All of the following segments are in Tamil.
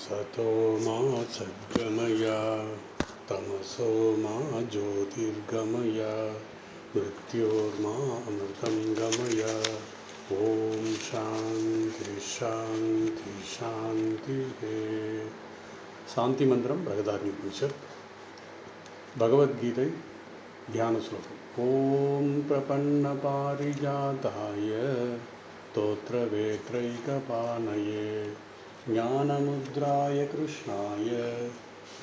सतो मा सद्गमय तमसो मा ज्योतिर्गमय मृत्योर्मा अमृतं गमय। ओम शांति शांति शांति। शांति मंत्रम बृहदारण्यकोपनिषत् भगवद्गीதை ध्यान श्लोकम्। ओम प्रपन्न पारिजाताय स्तोत्रवेत्रैकपाणये ज्ञानमुद्राय कृष्णाय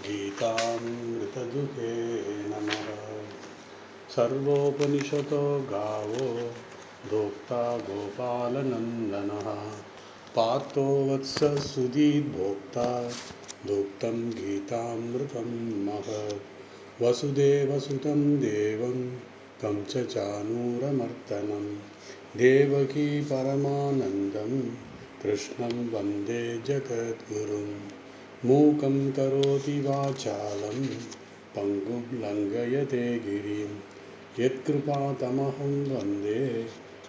गीतामृतदुहे नमः। सर्वोपनिषतो गावो दोक्ता गोपालनन्दनः पार्थो वत्स सुधीर्भोक्ता दोक्तं गीतामृतं महत्। वसुदेवसुतं देवं कंसचानूरमर्दनं देवकी परमानन्दं कृष्णं वन्दे जगद्गुरुं। मूकं करोति वाचालं पङ्गुं लङ्घयते गिरिं यत्कृपातमहं वन्दे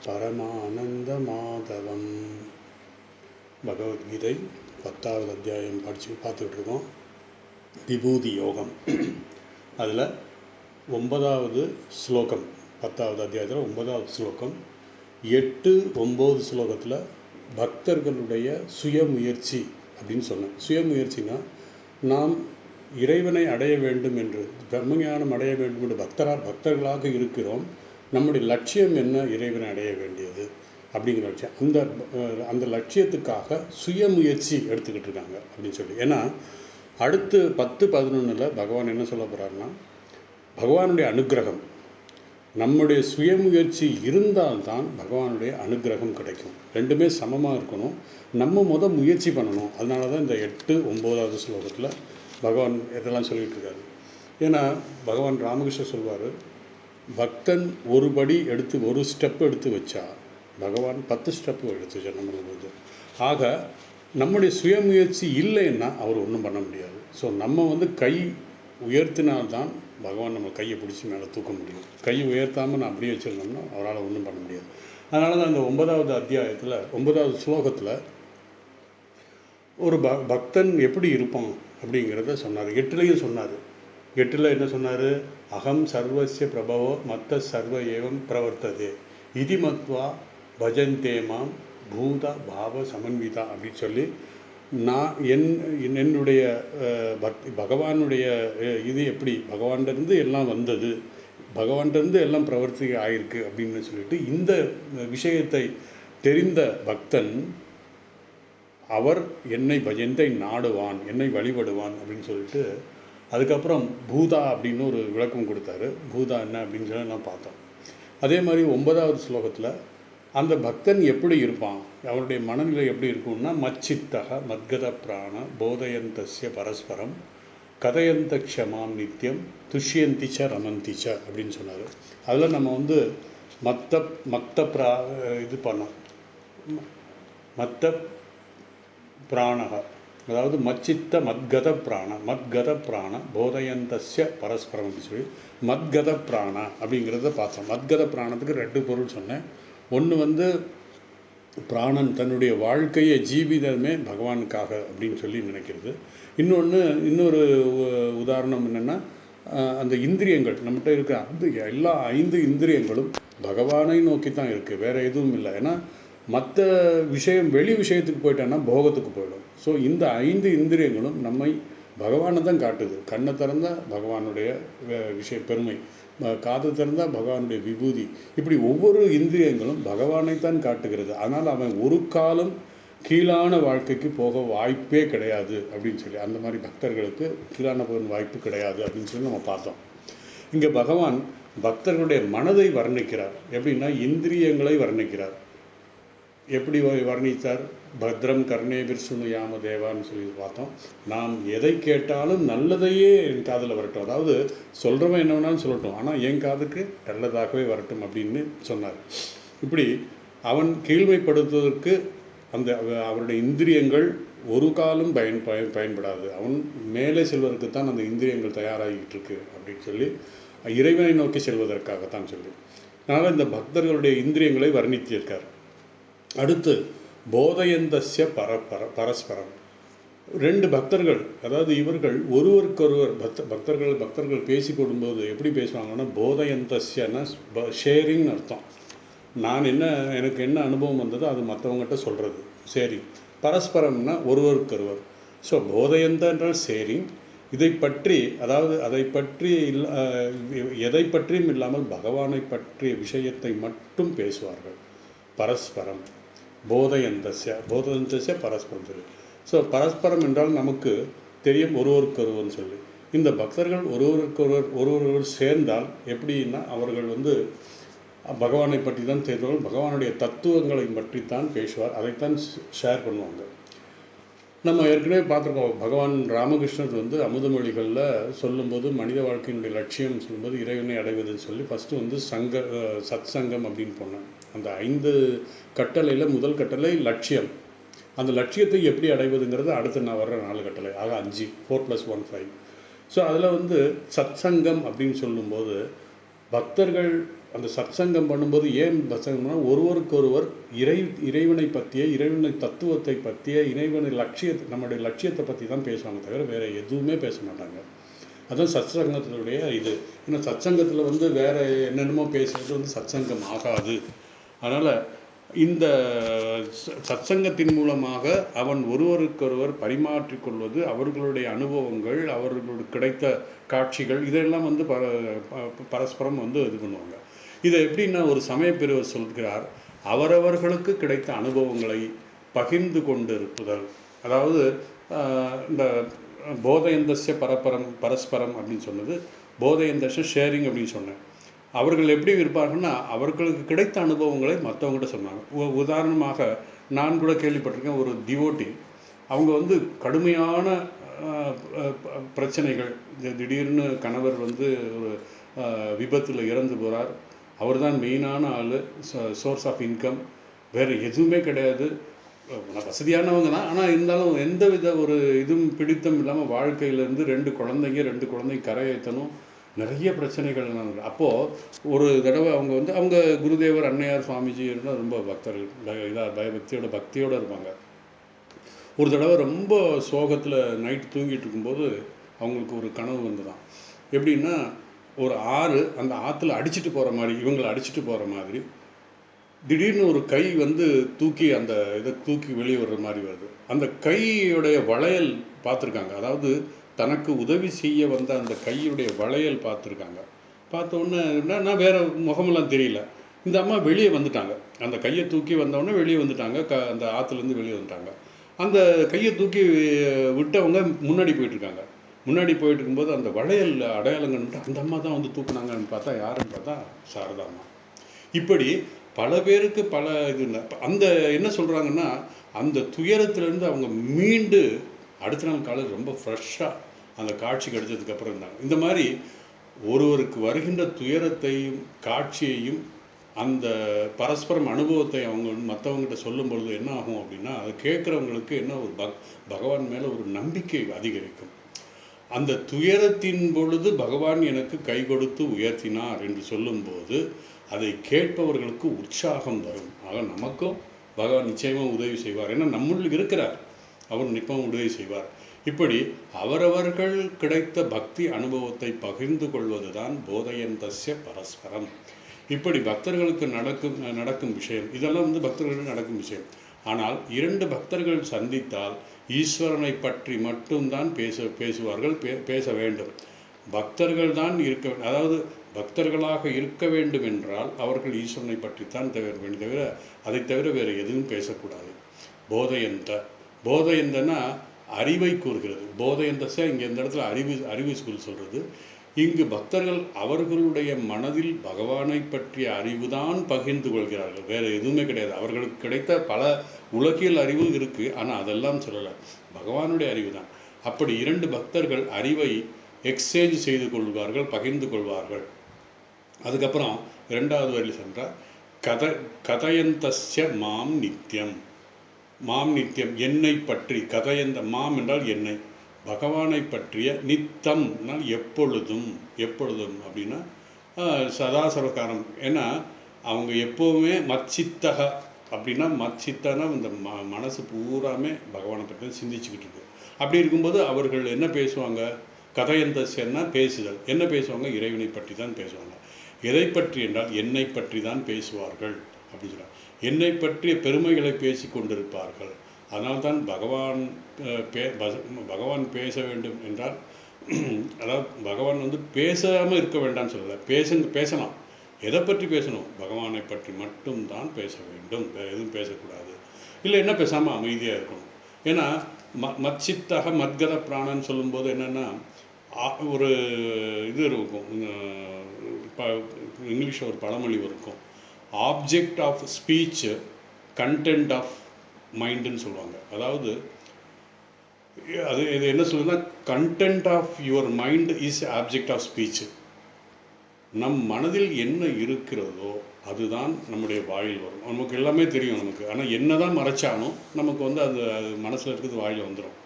பரமானந்தமாதவம். பகவத்கீதை 10வது அத்தியாயம் பார்த்துக்கிட்டு இருக்கோம். விபூதி யோகம். அதில் 9வது ஸ்லோகம், 10வது அத்தியாயத்தில் 9வது ஸ்லோகம். 8, 9 ஸ்லோகத்தில் பக்தர்களுடைய சுயமுயற்சி அப்படின்னு சொன்னேன். சுயமுயற்சினா நாம் இறைவனை அடைய வேண்டும் என்று, பிரம்மஞானம் அடைய வேண்டும் என்று பக்தர்களாக இருக்கிறோம். நம்முடைய லட்சியம் என்ன? இறைவனை அடைய வேண்டியது அப்படிங்கிற லட்சியம். அந்த லட்சியத்துக்காக சுயமுயற்சி எடுத்துக்கிட்டு இருக்காங்க அப்படின்னு சொல்லி. ஏன்னா அடுத்து 10, 11 பகவான் என்ன சொல்ல போகிறாருன்னா, பகவானுடைய அனுக்கிரகம், நம்முடைய சுயமுயற்சி இருந்தால்தான் பகவானுடைய அனுக்கிரகம் கிடைக்கும். ரெண்டுமே சமமாக இருக்கணும். நம்ம முயற்சி பண்ணணும். அதனால தான் இந்த 8, 9வது ஸ்லோகத்தில் பகவான் இதெல்லாம் சொல்லிகிட்டு இருக்காரு. ஏன்னா பகவான் ராமகிருஷ்ணர் சொல்வார், பக்தன் ஒரு ஸ்டெப் எடுத்து வச்சா பகவான் 10 ஸ்டெப்பு எடுத்து வச்சா நம்மளுக்கு. ஆக நம்முடைய சுயமுயற்சி இல்லைன்னா அவர் ஒன்றும் பண்ண முடியாது. ஸோ நம்ம கை உயர்த்தினால்தான் பகவான் நம்ம கையை பிடிச்சி மேலே தூக்க முடியும். கை உயர்த்தாமல் நான் அப்படியே வச்சுருந்தோம்னா அவரால் ஒன்றும் பண்ண முடியாது. அதனால தான் அந்த 9வது அத்தியாயத்தில் 9வது ஸ்லோகத்தில் ஒரு பக்தன் எப்படி இருப்பான் அப்படிங்கிறத சொன்னார். 8லையும் சொன்னார். 8ல் என்ன சொன்னார்? அகம் சர்வஸ்ய பிரபவோ மத்த சர்வ ஏவம் பிரவர்த்ததே இதி மத்வா பஜந்தே மாம் பூத பாவ சமன்விதா அப்படின்னு சொல்லி, நான் என்னுடைய பகவானுடைய இது எப்படி பகவான்கிட்டருந்து எல்லாம் வந்தது, பகவான்கிட்டருந்து எல்லாம் பிரவர்த்தி ஆகிருக்கு அப்படின்னு சொல்லிட்டு இந்த விஷயத்தை தெரிந்த பக்தன் அவர் என்னை பஜந்தை நாடுவான், என்னை வழிபடுவான் அப்படின்னு சொல்லிட்டு அதுக்கப்புறம் பூதா அப்படின்னு ஒரு விளக்கம் கொடுத்தாரு. பூதா என்ன அப்படின்னு சொல்லி நான் பார்த்தோம். அதே மாதிரி 9வது ஸ்லோகத்தில் அந்த பக்தன் எப்படி இருப்பான், அவருடைய மனநிலை எப்படி இருக்கும்னா, மச்சித்தக மத்கத பிராண போதயந்தஸ்ய பரஸ்பரம் கதயந்த க்ஷமாம் நித்தியம் துஷ்யந்திச்ச ரமந்திச்ச அப்படின்னு சொன்னார். அதில் நம்ம இது பண்ணோம். மத்த பிராணக, அதாவது மச்சித்த மத்கத பிராண போதயந்தஸ்ய பரஸ்பரம் அப்படின்னு சொல்லி மத்கத பிராண அப்படிங்கிறத பார்த்தோம். மத்கத பிராணத்துக்கு 2 பொருள் சொன்னேன். ஒன்று பிராணன் தன்னுடைய வாழ்க்கையை ஜீவிதமே பகவானுக்காக அப்படின்னு சொல்லி நினைக்கிறது. இன்னொரு உதாரணம் என்னென்னா, அந்த இந்திரியங்கள் நம்மகிட்ட இருக்கிற எல்லா 5 இந்திரியங்களும் பகவானை நோக்கி தான் இருக்குது, வேறு எதுவும் இல்லை. ஏன்னா மற்ற வெளி விஷயத்துக்கு போயிட்டோன்னா போகத்துக்கு போயிடும். ஸோ இந்த 5 இந்திரியங்களும் நம்மை பகவானை தான் காட்டுது. கண்ணை திறந்தால் பகவானுடைய பெருமை, காது திறந்தால் பகவானுடைய விபூதி, இப்படி ஒவ்வொரு இந்திரியங்களும் பகவானைத்தான் காட்டுகிறது. ஆனால் அவன் ஒரு காலம் கீழான வாழ்க்கைக்கு போக வாய்ப்பே கிடையாது அப்படின்னு சொல்லி, அந்த மாதிரி பக்தர்களுக்கு கீழான போக வாய்ப்பு கிடையாது அப்படின்னு சொல்லி நம்ம பார்த்தோம். இங்கே பகவான் பக்தர்களுடைய மனதை வர்ணிக்கிறார். எப்படின்னா இந்திரியங்களை வர்ணிக்கிறார். எப்படி வர்ணித்தார்? பத்ரம் கர்ணேபிர் சுணுயாம தேவான்னு சொல்லி பார்த்தோம். நாம் எதை கேட்டாலும் நல்லதையே என் காதில் வரட்டும், அதாவது சொல்கிறவன் என்ன வேணாலும் சொல்லட்டும், ஆனால் என் காதுக்கு நல்லதாகவே வரட்டும் அப்படின்னு சொன்னார். இப்படி அவன் கீழ்மைப்படுத்துவதற்கு அவருடைய இந்திரியங்கள் ஒரு காலம் பயன்படாது. அவன் மேலே செல்வதற்கு தான் அந்த இந்திரியங்கள் தயாராகிட்டு இருக்கு அப்படின்னு சொல்லி, இறைவனை நோக்கி செல்வதற்காகத்தான் சொல்லி, அதனால் இந்த பக்தர்களுடைய இந்திரியங்களை வர்ணித்திருக்கார். அடுத்து போதயந்தஸ்ய பரஸ்பரம், 2 பக்தர்கள், அதாவது இவர்கள் ஒருவருக்கொருவர் பக்தர்கள் பேசி கொள்ளும்போது எப்படி பேசுவாங்கன்னா, போதயந்தஸ்யன்னா ஷேரிங்னு அர்த்தம். எனக்கு என்ன அனுபவம் வந்ததோ அது மற்றவங்ககிட்ட சொல்கிறது, ஷேரிங். பரஸ்பரம்னா ஒருவருக்கொருவர். ஸோ போதயந்த என்றால் ஷேரிங். இதை பற்றி, அதாவது அதை பற்றி எதை பற்றியும் இல்லாமல் பகவானை பற்றிய விஷயத்தை மட்டும் பேசுவார்கள். பரஸ்பரம் போதயந்தஸ்ய பரஸ்பரம் சொல்லி. ஸோ பரஸ்பரம் என்றால் நமக்கு தெரியும் ஒருவருக்கொருவர்னு சொல்லி. இந்த பக்தர்கள் ஒருவருக்கொருவர் சேர்ந்தால் எப்படின்னா, அவர்கள் பகவானை பற்றி தான் தெரிந்தவர்கள், பகவானுடைய தத்துவங்களை பற்றித்தான் பேசுவார், அதைத்தான் ஷேர் பண்ணுவாங்க. நம்ம ஏற்கனவே பார்த்துருக்கோம், பகவான் ராமகிருஷ்ணர் அமுதமொழிகளில் சொல்லும்போது மனித வாழ்க்கையினுடைய லட்சியம் சொல்லும்போது இறைவனை அடைவதுன்னு சொல்லி ஃபஸ்ட்டு சத் சங்கம் அப்படின்னு போனேன். அந்த 5 கட்டளையில் முதல் கட்டளை லட்சியம். அந்த லட்சியத்தை எப்படி அடைவதுங்கிறது அடுத்து நான் வர்ற 4 கட்டளை, ஆக 5, 4 + 1 5. ஸோ அதில் சத் சங்கம் அப்படின்னு சொல்லும்போது பக்தர்கள் அந்த சத்சங்கம் பண்ணும்போது ஏன் சத்சங்கம்னா, ஒருவருக்கொருவர் இறைவனை பற்றிய, இறைவனை தத்துவத்தை பற்றிய, நம்முடைய லட்சியத்தை பற்றி தான் பேசுவாங்க, தவிர வேறு எதுவுமே பேச மாட்டாங்க. அதுதான் சத்சங்கத்தினுடைய இது. ஏன்னா சத்சங்கத்தில் வேறு என்னென்னமோ பேசுகிறது சத்சங்கம் ஆகாது. அதனால் இந்த சத்சங்கத்தின் மூலமாக அவன் ஒருவருக்கொருவர் பரிமாற்றிக்கொள்வது, அவர்களுடைய அனுபவங்கள், அவர்களுக்கு கிடைத்த காட்சிகள், இதெல்லாம் பரஸ்பரம் இது பண்ணுவாங்க. இதை எப்படின்னா, ஒரு சமயப்பிரிவர் சொல்கிறார், அவரவர்களுக்கு கிடைத்த அனுபவங்களை பகிர்ந்து கொண்டு இருப்புதல். அதாவது இந்த போதயந்தஸ்ய பரஸ்பரம் அப்படின்னு சொன்னது, போதயந்தஸ்ய ஷேரிங் அப்படின்னு சொன்னேன். அவர்கள் எப்படி இருப்பார்கள்னா, அவர்களுக்கு கிடைத்த அனுபவங்களை மற்றவங்ககிட்ட சொன்னாங்க. உதாரணமாக நான் கூட கேள்விப்பட்டிருக்கேன், ஒரு டிவோட்டி, அவங்க கடுமையான பிரச்சனைகள், திடீர்னு கணவர் ஒரு விபத்தில் இறந்து போகிறார். அவர் தான் மெயினான ஆள், சோர்ஸ் ஆஃப் இன்கம், வேறு எதுவுமே கிடையாது. வசதியானவங்க தான், ஆனால் இருந்தாலும் எந்த வித ஒரு இதுவும் பிடித்தம் இல்லாமல் வாழ்க்கையிலேருந்து 2 குழந்தைங்க கரை ஏற்றணும், நிறைய பிரச்சனைகள். அப்போது ஒரு தடவை அவங்க குருதேவர் அன்னையார் சுவாமிஜி இருந்தால் ரொம்ப பக்தர்கள், பக்தியோடு இருப்பாங்க. ஒரு தடவை ரொம்ப சோகத்தில் நைட் தூங்கிட்டு இருக்கும்போது அவங்களுக்கு ஒரு கனவு வந்துதான். எப்படின்னா, ஒரு ஆறு, அந்த ஆற்றுல அடிச்சுட்டு போகிற மாதிரி, இவங்களை அடிச்சுட்டு போகிற மாதிரி, திடீர்னு ஒரு கை தூக்கி அந்த இதை தூக்கி வெளியே வர்ற மாதிரி வருது. அந்த கையுடைய வளையல் பார்த்துருக்காங்க, அதாவது தனக்கு உதவி செய்ய வந்த அந்த கையுடைய வளையல் பார்த்துருக்காங்க. பார்த்தோன்னே நான் வேறு முகமெல்லாம் தெரியல, இந்த அம்மா வெளியே வந்துட்டாங்க. அந்த கையை தூக்கி வந்தோடனே வெளியே வந்துட்டாங்க, அந்த ஆற்றுலேருந்து வெளியே வந்துட்டாங்க. அந்த கையை தூக்கி விட்டவங்க முன்னாடி போயிட்டுருக்காங்க. முன்னாடி போயிட்டு இருக்கும்போது அந்த வளையல் அடையாளங்கள்ட்டு அந்த அம்மா தான் தூக்குனாங்கன்னு பார்த்தா யாருன்னு பார்த்தா சாரதா அம்மா. இப்படி பல பேருக்கு பல இது. அந்த என்ன சொல்கிறாங்கன்னா, அந்த துயரத்துலேருந்து அவங்க மீண்டு அடுத்த நாள் காலையில் ரொம்ப ஃப்ரெஷ்ஷாக அந்த காட்சி கிடைச்சதுக்கப்புறம் இருந்தாங்க. இந்த மாதிரி ஒருவருக்கு வருகின்ற துயரத்தையும் காட்சியையும் அந்த பரஸ்பரம் அனுபவத்தை அவங்க மற்றவங்ககிட்ட சொல்லும் பொழுது என்ன ஆகும் அப்படின்னா, அதை கேட்குறவங்களுக்கு என்ன ஒரு பகவான் மேலே ஒரு நம்பிக்கை அதிகரிக்கும். அந்த துயரத்தின் பொழுது பகவான் எனக்கு கை கொடுத்து உயர்த்தினார் என்று சொல்லும்போது அதை கேட்பவர்களுக்கு உற்சாகம் வரும். ஆக நமக்கும் பகவான் நிச்சயமாக உதவி செய்வார், ஏன்னா நம்மளுக்கு இருக்கிறார், அவர் நிச்சயமாக உதவி செய்வார். இப்படி அவரவர்கள் கிடைத்த பக்தி அனுபவத்தை பகிர்ந்து கொள்வது தான் போதயந்தஸ்ய பரஸ்பரம். இப்படி பக்தர்களுக்கு நடக்கும் விஷயம், இதெல்லாம் பக்தர்களுக்கு நடக்கும் விஷயம். ஆனால் 2 பக்தர்கள் சந்தித்தால் ஈஸ்வரனை பற்றி மட்டும்தான் பேசுவார்கள், பேச வேண்டும். பக்தர்கள் தான் அதாவது பக்தர்களாக இருக்க வேண்டும் என்றால் அவர்கள் ஈஸ்வரனை பற்றித்தான் தவிர அதை தவிர வேறு எதுவும் பேசக்கூடாது. போதயந்தனா அறிவை கூறுகிறது. போதயந்தசா இங்கே இந்த இடத்துல அறிவு ஸ்கூல் சொல்கிறது. இங்கு பக்தர்கள் அவர்களுடைய மனதில் பகவானை பற்றிய அறிவுதான் பகிர்ந்து கொள்கிறார்கள், வேறு எதுவுமே கிடையாது. அவர்களுக்கு கிடைத்த பல உலகியல் அறிவு இருக்குது, ஆனால் அதெல்லாம் சொல்லலை, பகவானுடைய அறிவு தான். அப்படி 2 பக்தர்கள் அறிவை எக்ஸ்சேஞ்ச் செய்து கொள்வார்கள், பகிர்ந்து கொள்வார்கள். அதுக்கப்புறம் 2வது வரியில் சென்றால் கதயந்தஸ்ய மாம் நித்தியம். மாம் நித்தியம், என்னை பற்றி. மாம் என்றால் என்னை, பகவானை பற்றிய. நித்தம்னால் எப்பொழுதும் அப்படின்னா சதாசர்வகாரம். ஏன்னா அவங்க எப்போவுமே மச்சித்தக அப்படின்னா மச்சித்தானா இந்த மனசு பூராமே பகவானை பற்றி சிந்திச்சுக்கிட்டு இருக்கு. அப்படி இருக்கும்போது அவர்கள் என்ன பேசுவாங்க? கதையந்தஸ்யன்னா பேசுதல். என்ன பேசுவாங்க? இறைவனை பற்றி தான் பேசுவாங்க. எதை பற்றி என்றால் என்னை பற்றி தான் பேசுவார்கள் அப்படின்னு சொல்கிறார். என்னை பற்றிய பெருமைகளை பேசி கொண்டிருப்பார்கள். அதனால்தான் பகவான் பேச வேண்டும் என்றால், அதாவது பகவான் பேசாமல் இருக்க வேண்டாம்னு சொல்லலை, பேசலாம். எதை பற்றி பேசணும்? பகவானை பற்றி மட்டும்தான் பேச வேண்டும், வேறு எதுவும் பேசக்கூடாது. இல்லை என்ன பேசாமல் அமைதியாக இருக்கணும். ஏன்னா மச்சித்தக மத்கத பிராணன்னு சொல்லும்போது என்னென்னா, ஒரு இது இருக்கும், இங்கிலீஷில் ஒரு பழமொழி இருக்கும், object of speech content of மைண்டுன்னு சொல்லுவாங்க. அதாவது இது என்ன சொல்லுதுன்னா, content of your mind is object of speech. நம் மனதில் என்ன இருக்கிறதோ அதுதான் நம்முடைய வாயில் வரும். நமக்கு எல்லாமே தெரியும் நமக்கு, ஆனால் என்ன தான் மறைச்சாலும் நமக்கு அது மனசில் இருக்கிறது வாயில் வந்துடும்.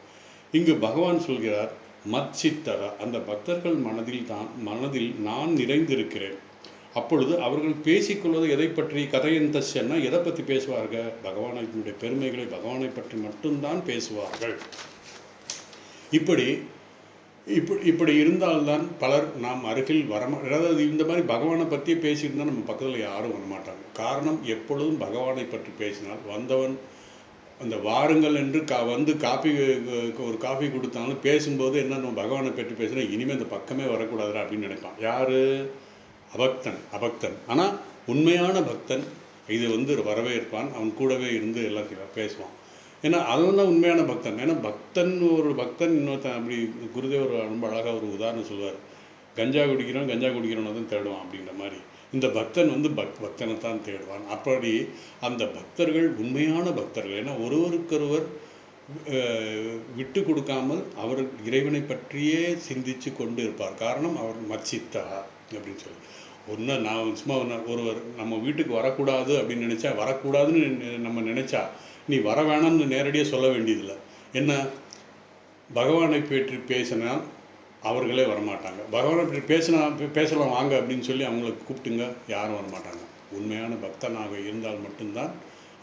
இங்கு பகவான் சொல்கிறார், மச்சித்தரா, அந்த பக்தர்கள் மனதில் நான் நிறைந்திருக்கிறேன். அப்பொழுது அவர்கள் பேசிக்கொள்வது எதை பற்றி? கதையந்தஸ்யன்னா எதை பற்றி பேசுவார்கள்? பகவானுடைய பெருமைகளை, பகவானை பற்றி மட்டும்தான் பேசுவார்கள். இப்படி இருந்தால்தான் பலர் நாம் அருகில் அதாவது இந்த மாதிரி பகவானை பற்றி பேசியிருந்தால் நம்ம பக்கத்தில் யாரும் வரமாட்டாங்க. காரணம், எப்பொழுதும் பகவானை பற்றி பேசினால் வந்தவன் அந்த வாருங்கள் என்று ஒரு காஃபி கொடுத்தாலும் பேசும்போது என்ன, நம்ம பகவானை பற்றி பேசுனா இனிமேல் அந்த பக்கமே வரக்கூடாதுரா அப்படின்னு நினைப்பான். யார்? அபக்தன். ஆனால் உண்மையான பக்தன் இது வரவேற்பான். அவன் கூடவே இருந்து எல்லாத்தையும் பேசுவான். ஏன்னா அவன் தான் உண்மையான பக்தன். ஏன்னா ஒரு பக்தன் இன்னொருத்தன், அப்படி குருதேவர் ரொம்ப அழகாக ஒரு உதாரணம் சொல்லுவார். கஞ்சா குடிக்கிறவனை தான் தேடுவான் அப்படின்ற மாதிரி இந்த பக்தன் பக்தனை தான் தேடுவான். அப்படி அந்த பக்தர்கள் உண்மையான பக்தர்கள். ஏன்னா ஒருவருக்கொருவர் விட்டு கொடுக்காமல் அவர் இறைவனை பற்றியே சிந்திச்சு கொண்டு இருப்பார். காரணம், அவர் மச்சித்தா அப்படின்னு சொல்லி. நான் சும்மா ஒருவர் நம்ம வீட்டுக்கு வரக்கூடாது அப்படின்னு நினச்சா, வரக்கூடாதுன்னு நம்ம நினச்சா நீ வர வேணாம்னு நேரடியாக சொல்ல வேண்டியதில்லை. என்ன, பகவானை பற்றி பேசினால் அவர்களே வரமாட்டாங்க. பகவானை பற்றி பேசலாம் வாங்க அப்படின்னு சொல்லி அவங்கள கூப்பிட்டுங்க, யாரும் வரமாட்டாங்க. உண்மையான பக்தனாக இருந்தால் மட்டும்தான்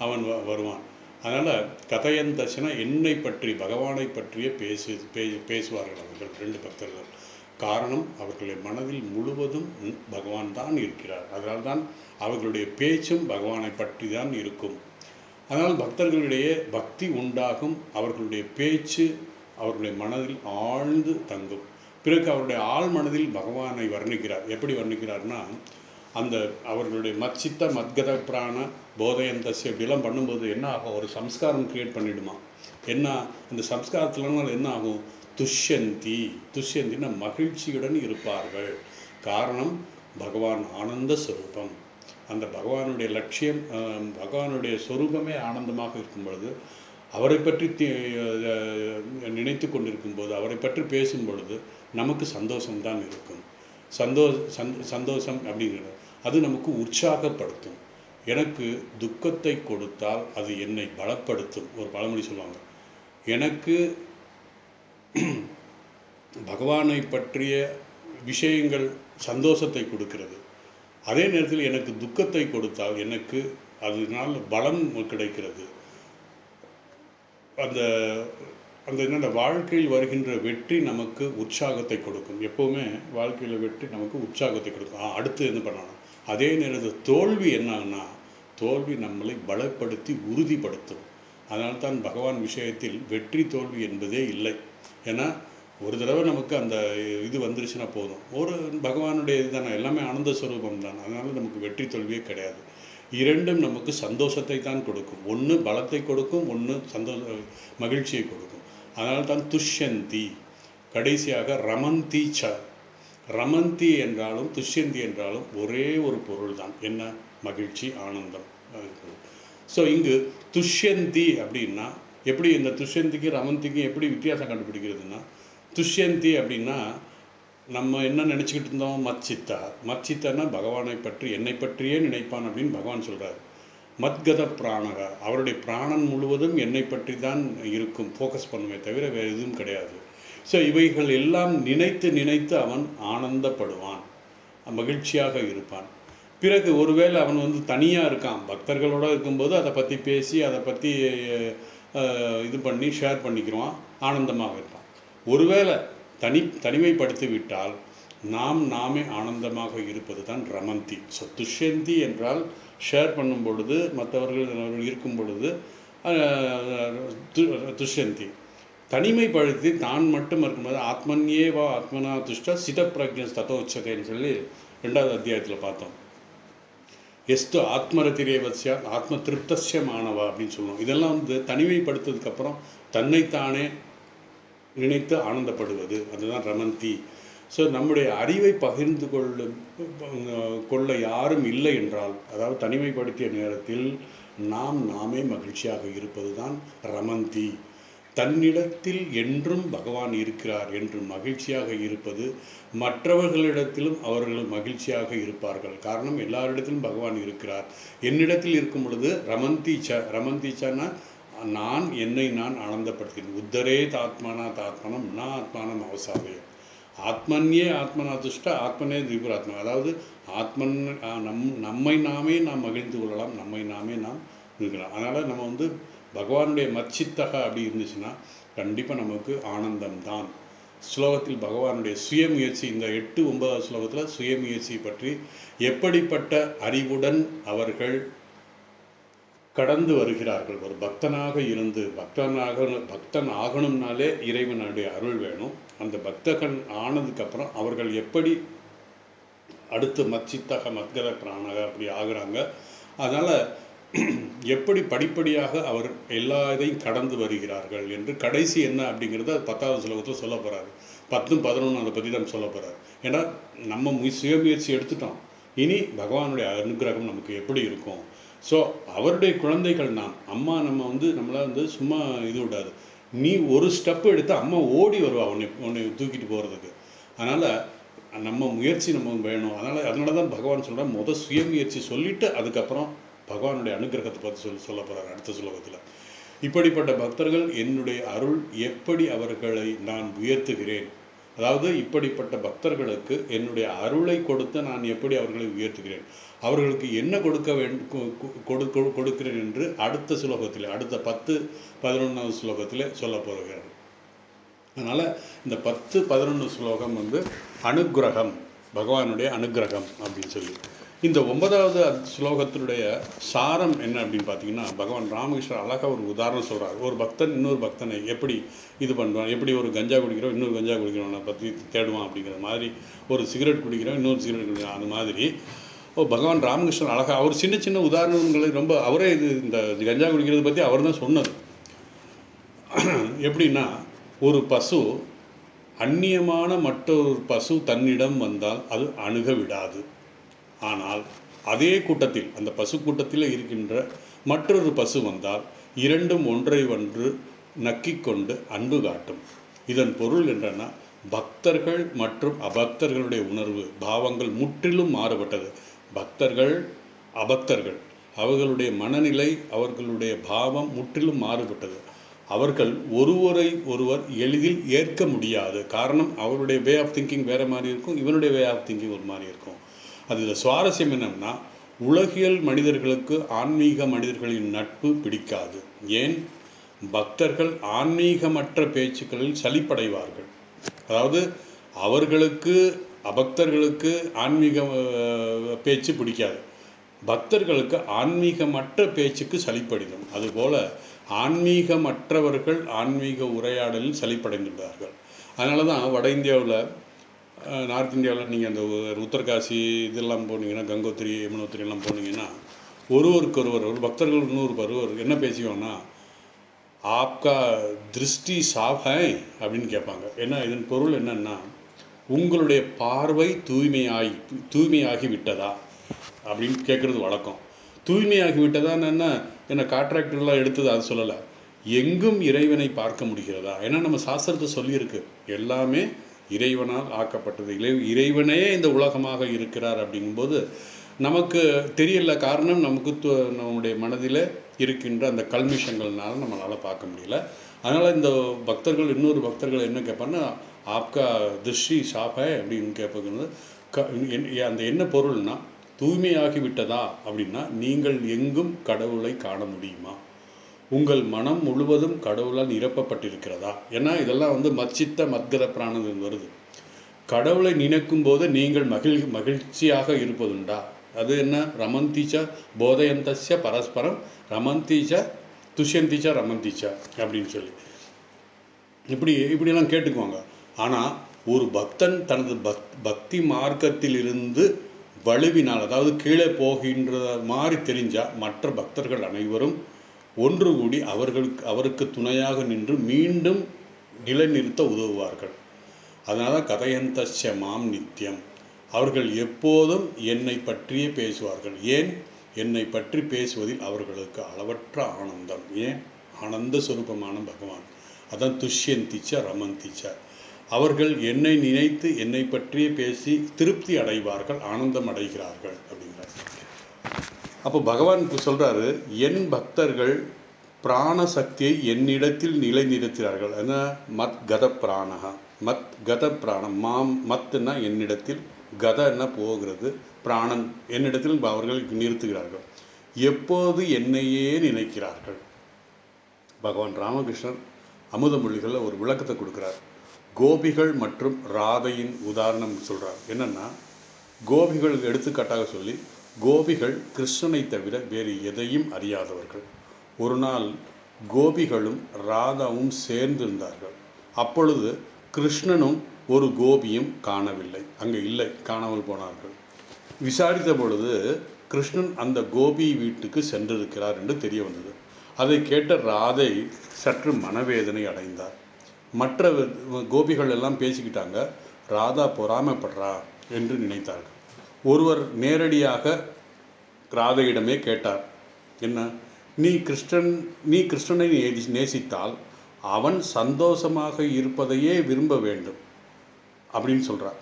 அவன் வருவான். அதனால் கதையந்தஸ்னா என்னை பற்றி, பகவானை பற்றியே பேசுவார்கள் அவர்கள் 2 பக்தர்கள். காரணம், அவர்களுடைய மனதில் முழுவதும் பகவான் தான் இருக்கிறார். அதனால்தான் அவர்களுடைய பேச்சும் பகவானை பற்றி தான் இருக்கும். அதனால் பக்தர்களிடையே பக்தி உண்டாகும். அவர்களுடைய பேச்சு அவர்களுடைய மனதில் ஆழ்ந்து தங்கும். பிறகு அவருடைய ஆழ் மனதில் பகவானை வர்ணிக்கிறார். எப்படி வர்ணிக்கிறார்னா, அந்த அவர்களுடைய மச்சித்த மத்கத பிராண போதயந்தஸ்ய இப்படிலாம் பண்ணும்போது என்ன ஆகும்? ஒரு சம்ஸ்காரம் கிரியேட் பண்ணிடுமா. என்ன அந்த சம்ஸ்காரத்துலனால என்ன ஆகும்? துஷ்யந்தின்னா மகிழ்ச்சியுடன் இருப்பார்கள். காரணம், பகவான் ஆனந்த ஸ்வரூபம். அந்த பகவானுடைய லட்சியம், பகவானுடைய சொரூபமே ஆனந்தமாக இருக்கும் பொழுது, அவரை பற்றி நினைத்து கொண்டிருக்கும் போது, அவரை பற்றி பேசும் பொழுது நமக்கு சந்தோஷம்தான் இருக்கும். சந்தோஷம் அப்படிங்கிறது அது நமக்கு உற்சாகப்படுத்தும். எனக்கு துக்கத்தை கொடுத்தால் அது என்னை பலப்படுத்தும். ஒரு பழமொழி சொல்லுவாங்க, எனக்கு பகவானை பற்றிய விஷயங்கள் சந்தோஷத்தை கொடுக்கிறது. அதே நேரத்தில் எனக்கு துக்கத்தை கொடுத்தால் எனக்கு அதனால் பலம் கிடைக்கிறது. அந்த என்னென்ன வாழ்க்கையில் வருகின்ற வெற்றி நமக்கு உற்சாகத்தை கொடுக்கும். எப்போவுமே வாழ்க்கையில் வெற்றி நமக்கு உற்சாகத்தை கொடுக்கும். அடுத்து என்ன பண்ணணும்? அதே நேரத்தில் தோல்வி என்னன்னா, தோல்வி நம்மளை பலப்படுத்தி உறுதிப்படுத்தும். அதனால்தான் பகவான் விஷயத்தில் வெற்றி தோல்வி என்பதே இல்லை. ஏன்னா ஒரு தடவை நமக்கு அந்த இது வந்துருச்சுன்னா போதும். ஒரு பகவானுடைய இதுதானே, எல்லாமே ஆனந்த ஸ்வரூபம் தான். அதனால் நமக்கு வெற்றி தோல்வியே கிடையாது. இரண்டும் நமக்கு சந்தோஷத்தை தான் கொடுக்கும். ஒன்று பலத்தை கொடுக்கும், ஒன்று மகிழ்ச்சியை கொடுக்கும். அதனால்தான் துஷ்யந்தி, கடைசியாக ரமந்தி ரமந்தி என்றாலும் துஷ்யந்தி என்றாலும் ஒரே ஒரு பொருள் தான். என்ன? மகிழ்ச்சி, ஆனந்தம். ஸோ இங்கு துஷ்யந்தி அப்படின்னா எப்படி, இந்த துஷ்யந்திக்கு ரமந்திக்கும் எப்படி வித்தியாசம் கண்டுபிடிக்கிறதுனா, துஷ்யந்தி அப்படின்னா நம்ம என்ன நினச்சிக்கிட்டு இருந்தோம்? மச்சித்தன்னா பகவானை பற்றி, என்னை பற்றியே நினைப்பான் அப்படின்னு பகவான் சொல்கிறார். மத்கத பிராணக, அவருடைய பிராணன் முழுவதும் என்னை பற்றி தான் இருக்கும், ஃபோக்கஸ் பண்ணுமே தவிர வேறு எதுவும் கிடையாது. ஸோ இவைகள் எல்லாம் நினைத்து நினைத்து அவன் ஆனந்தப்படுவான், மகிழ்ச்சியாக இருப்பான். பிறகு ஒருவேளை அவன் வந்து தனியாக இருக்கான், பக்தர்களோடு இருக்கும்போது அதை பற்றி பேசி அதை பற்றி இது பண்ணி ஷேர் பண்ணிக்கிறோம், ஆனந்தமாக இருப்பான். ஒருவேளை தனிமைப்படுத்தி விட்டால் நாமே ஆனந்தமாக இருப்பது தான் ரமந்தி. ஸோ துஷ்யந்தி என்றால் ஷேர் பண்ணும் பொழுது, மற்றவர்கள் இருக்கும் பொழுது துஷ்யந்தி. தனிமைப்படுத்தி தான் மட்டும் இருக்கும்போது ஆத்மன்யேவா ஆத்மனா துஷ்ட சித பிரஜ்ஞ தத்தோ உச்சதேன்னு சொல்லி 2வது அத்தியாயத்தில் பார்த்தோம். எஸ்து ஆத்மரதிரேவசியா ஆத்ம திருப்தசிய மாணவா அப்படின்னு சொல்லுவோம். இதெல்லாம் வந்து தனிமைப்படுத்ததுக்கப்புறம் தன்னைத்தானே நினைத்து ஆனந்தப்படுவது, அதுதான் ரமந்தி. ஸோ நம்முடைய அறிவை பகிர்ந்து கொள்ள யாரும் இல்லை என்றால், அதாவது தனிமைப்படுத்திய நேரத்தில் நாமே மகிழ்ச்சியாக இருப்பது தான் ரமந்தி. தன்னிடத்தில் என்றும் பகவான் இருக்கிறார் என்று மகிழ்ச்சியாக இருப்பது, மற்றவர்களிடத்திலும் அவர்கள் மகிழ்ச்சியாக இருப்பார்கள். காரணம், எல்லாரிடத்திலும் பகவான் இருக்கிறார். என்னிடத்தில் இருக்கும் பொழுது ரமந்தீச்சன்னா என்னை நான் ஆனந்தப்படுத்தினேன். உத்தரே தாத்மனம் நான் ஆத்மானம் அவசாதே ஆத்மன்யே ஆத்மனா துஷ்ட ஆத்மனே திரிபுராத்மா. அதாவது நம்மை நாமே நாம் மகிழ்ந்து கொள்ளலாம், நம்மை நாமே நாம் இருக்கலாம். அதனால் நம்ம வந்து பகவானுடைய மச்சித்தக அப்படி இருந்துச்சுன்னா கண்டிப்பாக நமக்கு ஆனந்தம்தான். ஸ்லோகத்தில் பகவானுடைய சுயமுயற்சி, இந்த 8, 9வது ஸ்லோகத்தில் சுயமுயற்சி பற்றி, எப்படிப்பட்ட அறிவுடன் அவர்கள் கடந்து வருகிறார்கள். ஒரு பக்தனாக இருந்து பக்தன் ஆகணும்னாலே இறைவனுடைய அருள் வேணும். அந்த பக்தகன் ஆனதுக்கப்புறம் அவர்கள் எப்படி அடுத்து மச்சித்தக மத்கத பிராணக அப்படி ஆகுறாங்க. அதனால் எப்படி படிப்படியாக அவர் எல்லா இதையும் கடந்து வருகிறார்கள் என்று கடைசி என்ன அப்படிங்கிறத 10வது ஸ்லோகத்தில் சொல்ல போகிறாரு. 10, 11 அதை பற்றி தான் சொல்ல போகிறார். ஏன்னா நம்ம சுயமுயற்சி எடுத்துட்டோம், இனி பகவானுடைய அனுகிரகம் நமக்கு எப்படி இருக்கும். ஸோ அவருடைய குழந்தைகள் அம்மா நம்ம வந்து நம்மளை வந்து சும்மா இது விடாது. நீ ஒரு ஸ்டெப்பு எடுத்து அம்மா ஓடி வருவா உன்னை தூக்கிட்டு போகிறதுக்கு. அதனால் நம்ம முயற்சி நம்ம வேணும். அதனால தான் பகவான் சொல்கிறார், சுயமுயற்சி சொல்லிவிட்டு அதுக்கப்புறம் பகவானுடைய அனுகிரகத்தை பற்றி சொல்ல போகிறார் அடுத்த ஸ்லோகத்தில். இப்படிப்பட்ட பக்தர்கள் என்னுடைய அருள் எப்படி அவர்களை நான் உயர்த்துகிறேன், அதாவது இப்படிப்பட்ட பக்தர்களுக்கு என்னுடைய அருளை கொடுத்து நான் எப்படி அவர்களை உயர்த்துகிறேன், அவர்களுக்கு என்ன கொடுக்கிறேன் என்று அடுத்த ஸ்லோகத்தில், அடுத்த 10, 11வது ஸ்லோகத்தில் சொல்ல போகிறார். அதனால் இந்த 10, 11 ஸ்லோகம் வந்து அனுகிரகம், பகவானுடைய அனுகிரகம் அப்படின்னு சொல்லி. இந்த 9வது ஸ்லோகத்தினுடைய சாரம் என்ன அப்படின்னு பார்த்தீங்கன்னா, பகவான் ராமகிருஷ்ணர் அழகாக ஒரு உதாரணம் சொல்கிறார். ஒரு பக்தன் இன்னொரு பக்தனை எப்படி இது பண்ணுவான், எப்படி ஒரு கஞ்சா குடிக்கிறோம் இன்னொரு கஞ்சா குடிக்கிறவனை பற்றி தேடுவான் அப்படிங்கிற மாதிரி, ஒரு சிகரெட் குடிக்கிறோம் இன்னொரு சிகரெட் குடிக்கிறோம், அந்த மாதிரி பகவான் ராமகிருஷ்ணன் அழகாக அவர் சின்ன சின்ன உதாரணங்களை ரொம்ப அவரே இந்த கஞ்சா குடிக்கிறத பற்றி அவர் தான் சொன்னது. எப்படின்னா, ஒரு பசு அந்நியமான மற்றொரு பசு தன்னிடம் வந்தால் அது அணுக விடாது. ஆனால் அதே கூட்டத்தில், அந்த பசு கூட்டத்தில் இருக்கின்ற மற்றொரு பசு வந்தால் இரண்டும் ஒன்றை ஒன்று நக்கிக்கொண்டு அன்பு காட்டும். இதன் பொருள் என்னன்னா, பக்தர்கள் மற்றும் அபக்தர்களுடைய உணர்வு பாவங்கள் முற்றிலும் மாறுபட்டது. பக்தர்கள் அபக்தர்கள் அவர்களுடைய மனநிலை, அவர்களுடைய பாவம் முற்றிலும் மாறுபட்டது. அவர்கள் ஒருவரை ஒருவர் எளிதில் ஏற்க முடியாது. காரணம், அவருடைய வே ஆஃப் திங்கிங் வேறு மாதிரி இருக்கும், இவனுடைய வே ஆஃப் திங்கிங் ஒரு மாதிரி இருக்கும். அதில் சுவாரஸ்யம் என்னன்னா, உலகியல் மனிதர்களுக்கு ஆன்மீக மனிதர்களின் நட்பு பிடிக்காது. ஏன்? பக்தர்கள் ஆன்மீகமற்ற பேச்சுக்களில் சலிப்படைவார்கள். அதாவது அவர்களுக்கு அபக்தர்களுக்கு ஆன்மீக பேச்சு பிடிக்காது, பக்தர்களுக்கு ஆன்மீகமற்ற பேச்சுக்கு சலிப்படையும். அதுபோல் ஆன்மீகமற்றவர்கள் ஆன்மீக உரையாடலில் சலிப்படைந்துள்ளார்கள். அதனால தான் வட இந்தியாவில், நார்த் இந்தியாவில் நீங்கள் அந்த உத்தரகாசி இதெல்லாம் போனீங்கன்னா, கங்கோத்திரி யமுனோத்திரி எல்லாம் போனீங்கன்னா, ஒருவருக்கொருவர், ஒரு பக்தர்கள் இன்னொரு என்ன பேசிக்கோன்னா, ஆப்கா திருஷ்டி சாஃப் ஹை அப்படின்னு கேட்பாங்க. ஏன்னா இதன் பொருள் என்னன்னா, உங்களுடைய பார்வை தூய்மையாகி விட்டதா அப்படின்னு கேட்குறது வழக்கம். தூய்மையாகி விட்டதா என்ன கான்ட்ராக்டர்லாம் எடுத்தது அது சொல்லலை, எங்கும் இறைவனை பார்க்க முடிகிறதா. ஏன்னா நம்ம சாஸ்திரத்தை சொல்லியிருக்கு, எல்லாமே இறைவனால் ஆக்கப்பட்டது, இறைவனே இந்த உலகமாக இருக்கிறார். அப்படிங்கும்போது நமக்கு தெரியல. காரணம், நம்முடைய மனதில் இருக்கின்ற அந்த கல்மிஷங்கள்னால நம்மளால் பார்க்க முடியல. அதனால் இந்த பக்தர்கள் இன்னொரு பக்தர்கள் என்ன கேட்பாங்கன்னா, ஆப்கா திருஷ்டி சாஃப் ஹை அப்படின்னு கேட்பது அந்த என்ன பொருள்னா, தூய்மையாகிவிட்டதா அப்படின்னா நீங்கள் எங்கும் கடவுளை காண முடியுமா? உங்கள் மனம் முழுவதும் கடவுளால் நிரப்பப்பட்டிருக்கிறதா? ஏன்னா இதெல்லாம் மச்சித்த மத்கத பிராணம் வருது. கடவுளை நினைக்கும் போது நீங்கள் மகிழ்ச்சியாக இருப்பதுண்டா? அது என்ன? ரமந்திச்ச போதயந்தஸ்ய பரஸ்பரம் ரமந்திச்ச துஷ்யந்திச்ச ரமந்திச்ச அப்படின்னு சொல்லி இப்படியெல்லாம் கேட்டுக்குவாங்க. ஆனால் ஒரு பக்தன் தனது பக்தி மார்க்கத்திலிருந்து வலுவினால், அதாவது கீழே போகின்ற மாதிரி தெரிஞ்சால் மற்ற பக்தர்கள் அனைவரும் ஒன்று கூடி அவருக்கு துணையாக நின்று மீண்டும் நிலைநிறுத்த உதவுவார்கள். அதனால் கதையந்தஸ்ய மாம் நித்தியம், அவர்கள் எப்போதும் என்னை பற்றியே பேசுவார்கள். ஏன்? என்னை பற்றி பேசுவதில் அவர்களுக்கு அளவற்ற ஆனந்தம். ஏன்? ஆனந்த சுரூபமான பகவான். அதான் துஷ்யந்திச்ச ரமந்திச்ச. அவர்கள் என்னை நினைத்து என்னை பற்றியே பேசி திருப்தி அடைவார்கள், ஆனந்தம் அடைகிறார்கள் அப்படிங்கிறார். அப்போ பகவான் சொல்கிறாரு, என் பக்தர்கள் பிராண சக்தியை என்னிடத்தில் நிலைநிறுத்துகிறார்கள். என்ன? மத் கத பிராணகா, மத் கத பிராணம். மத்துன்னா என்னிடத்தில், கதன்னா போகிறது, பிராணன் என்னிடத்தில் அவர்கள் நிறுத்துகிறார்கள். எப்போது என்னையே நினைக்கிறார்கள். பகவான் ராமகிருஷ்ணன் அமுதமொழிகளில் ஒரு விளக்கத்தை கொடுக்குறார். கோபிகள் மற்றும் ராதையின் உதாரணம் சொல்கிறார். என்னென்னா, கோபிகள் எடுத்துக்காட்டாக சொல்லி, கோபிகள் கிருஷ்ணனை தவிர வேறு எதையும் அறியாதவர்கள். ஒரு நாள் கோபிகளும் ராதாவும் சேர்ந்திருந்தார்கள். அப்பொழுது கிருஷ்ணனும் ஒரு கோபியும் காணவில்லை, அங்கே இல்லை, காணாமல் போனார்கள். விசாரித்த பொழுது கிருஷ்ணன் அந்த கோபி வீட்டுக்கு சென்றிருக்கிறார் என்று தெரிய வந்தது. அதை கேட்ட ராதை சற்று மனவேதனை அடைந்தார். மற்ற கோபிகள் எல்லாம் பேசிக்கிட்டாங்க, ராதா பொறாமைப்படுறா என்று நினைத்தார்கள். ஒருவர் நேரடியாக ராதையிடமே கேட்டார், என்ன? நீ கிருஷ்ணனை நேசித்தால் அவன் சந்தோஷமாக இருப்பதையே விரும்ப வேண்டும் அப்படின்னு சொல்கிறார்.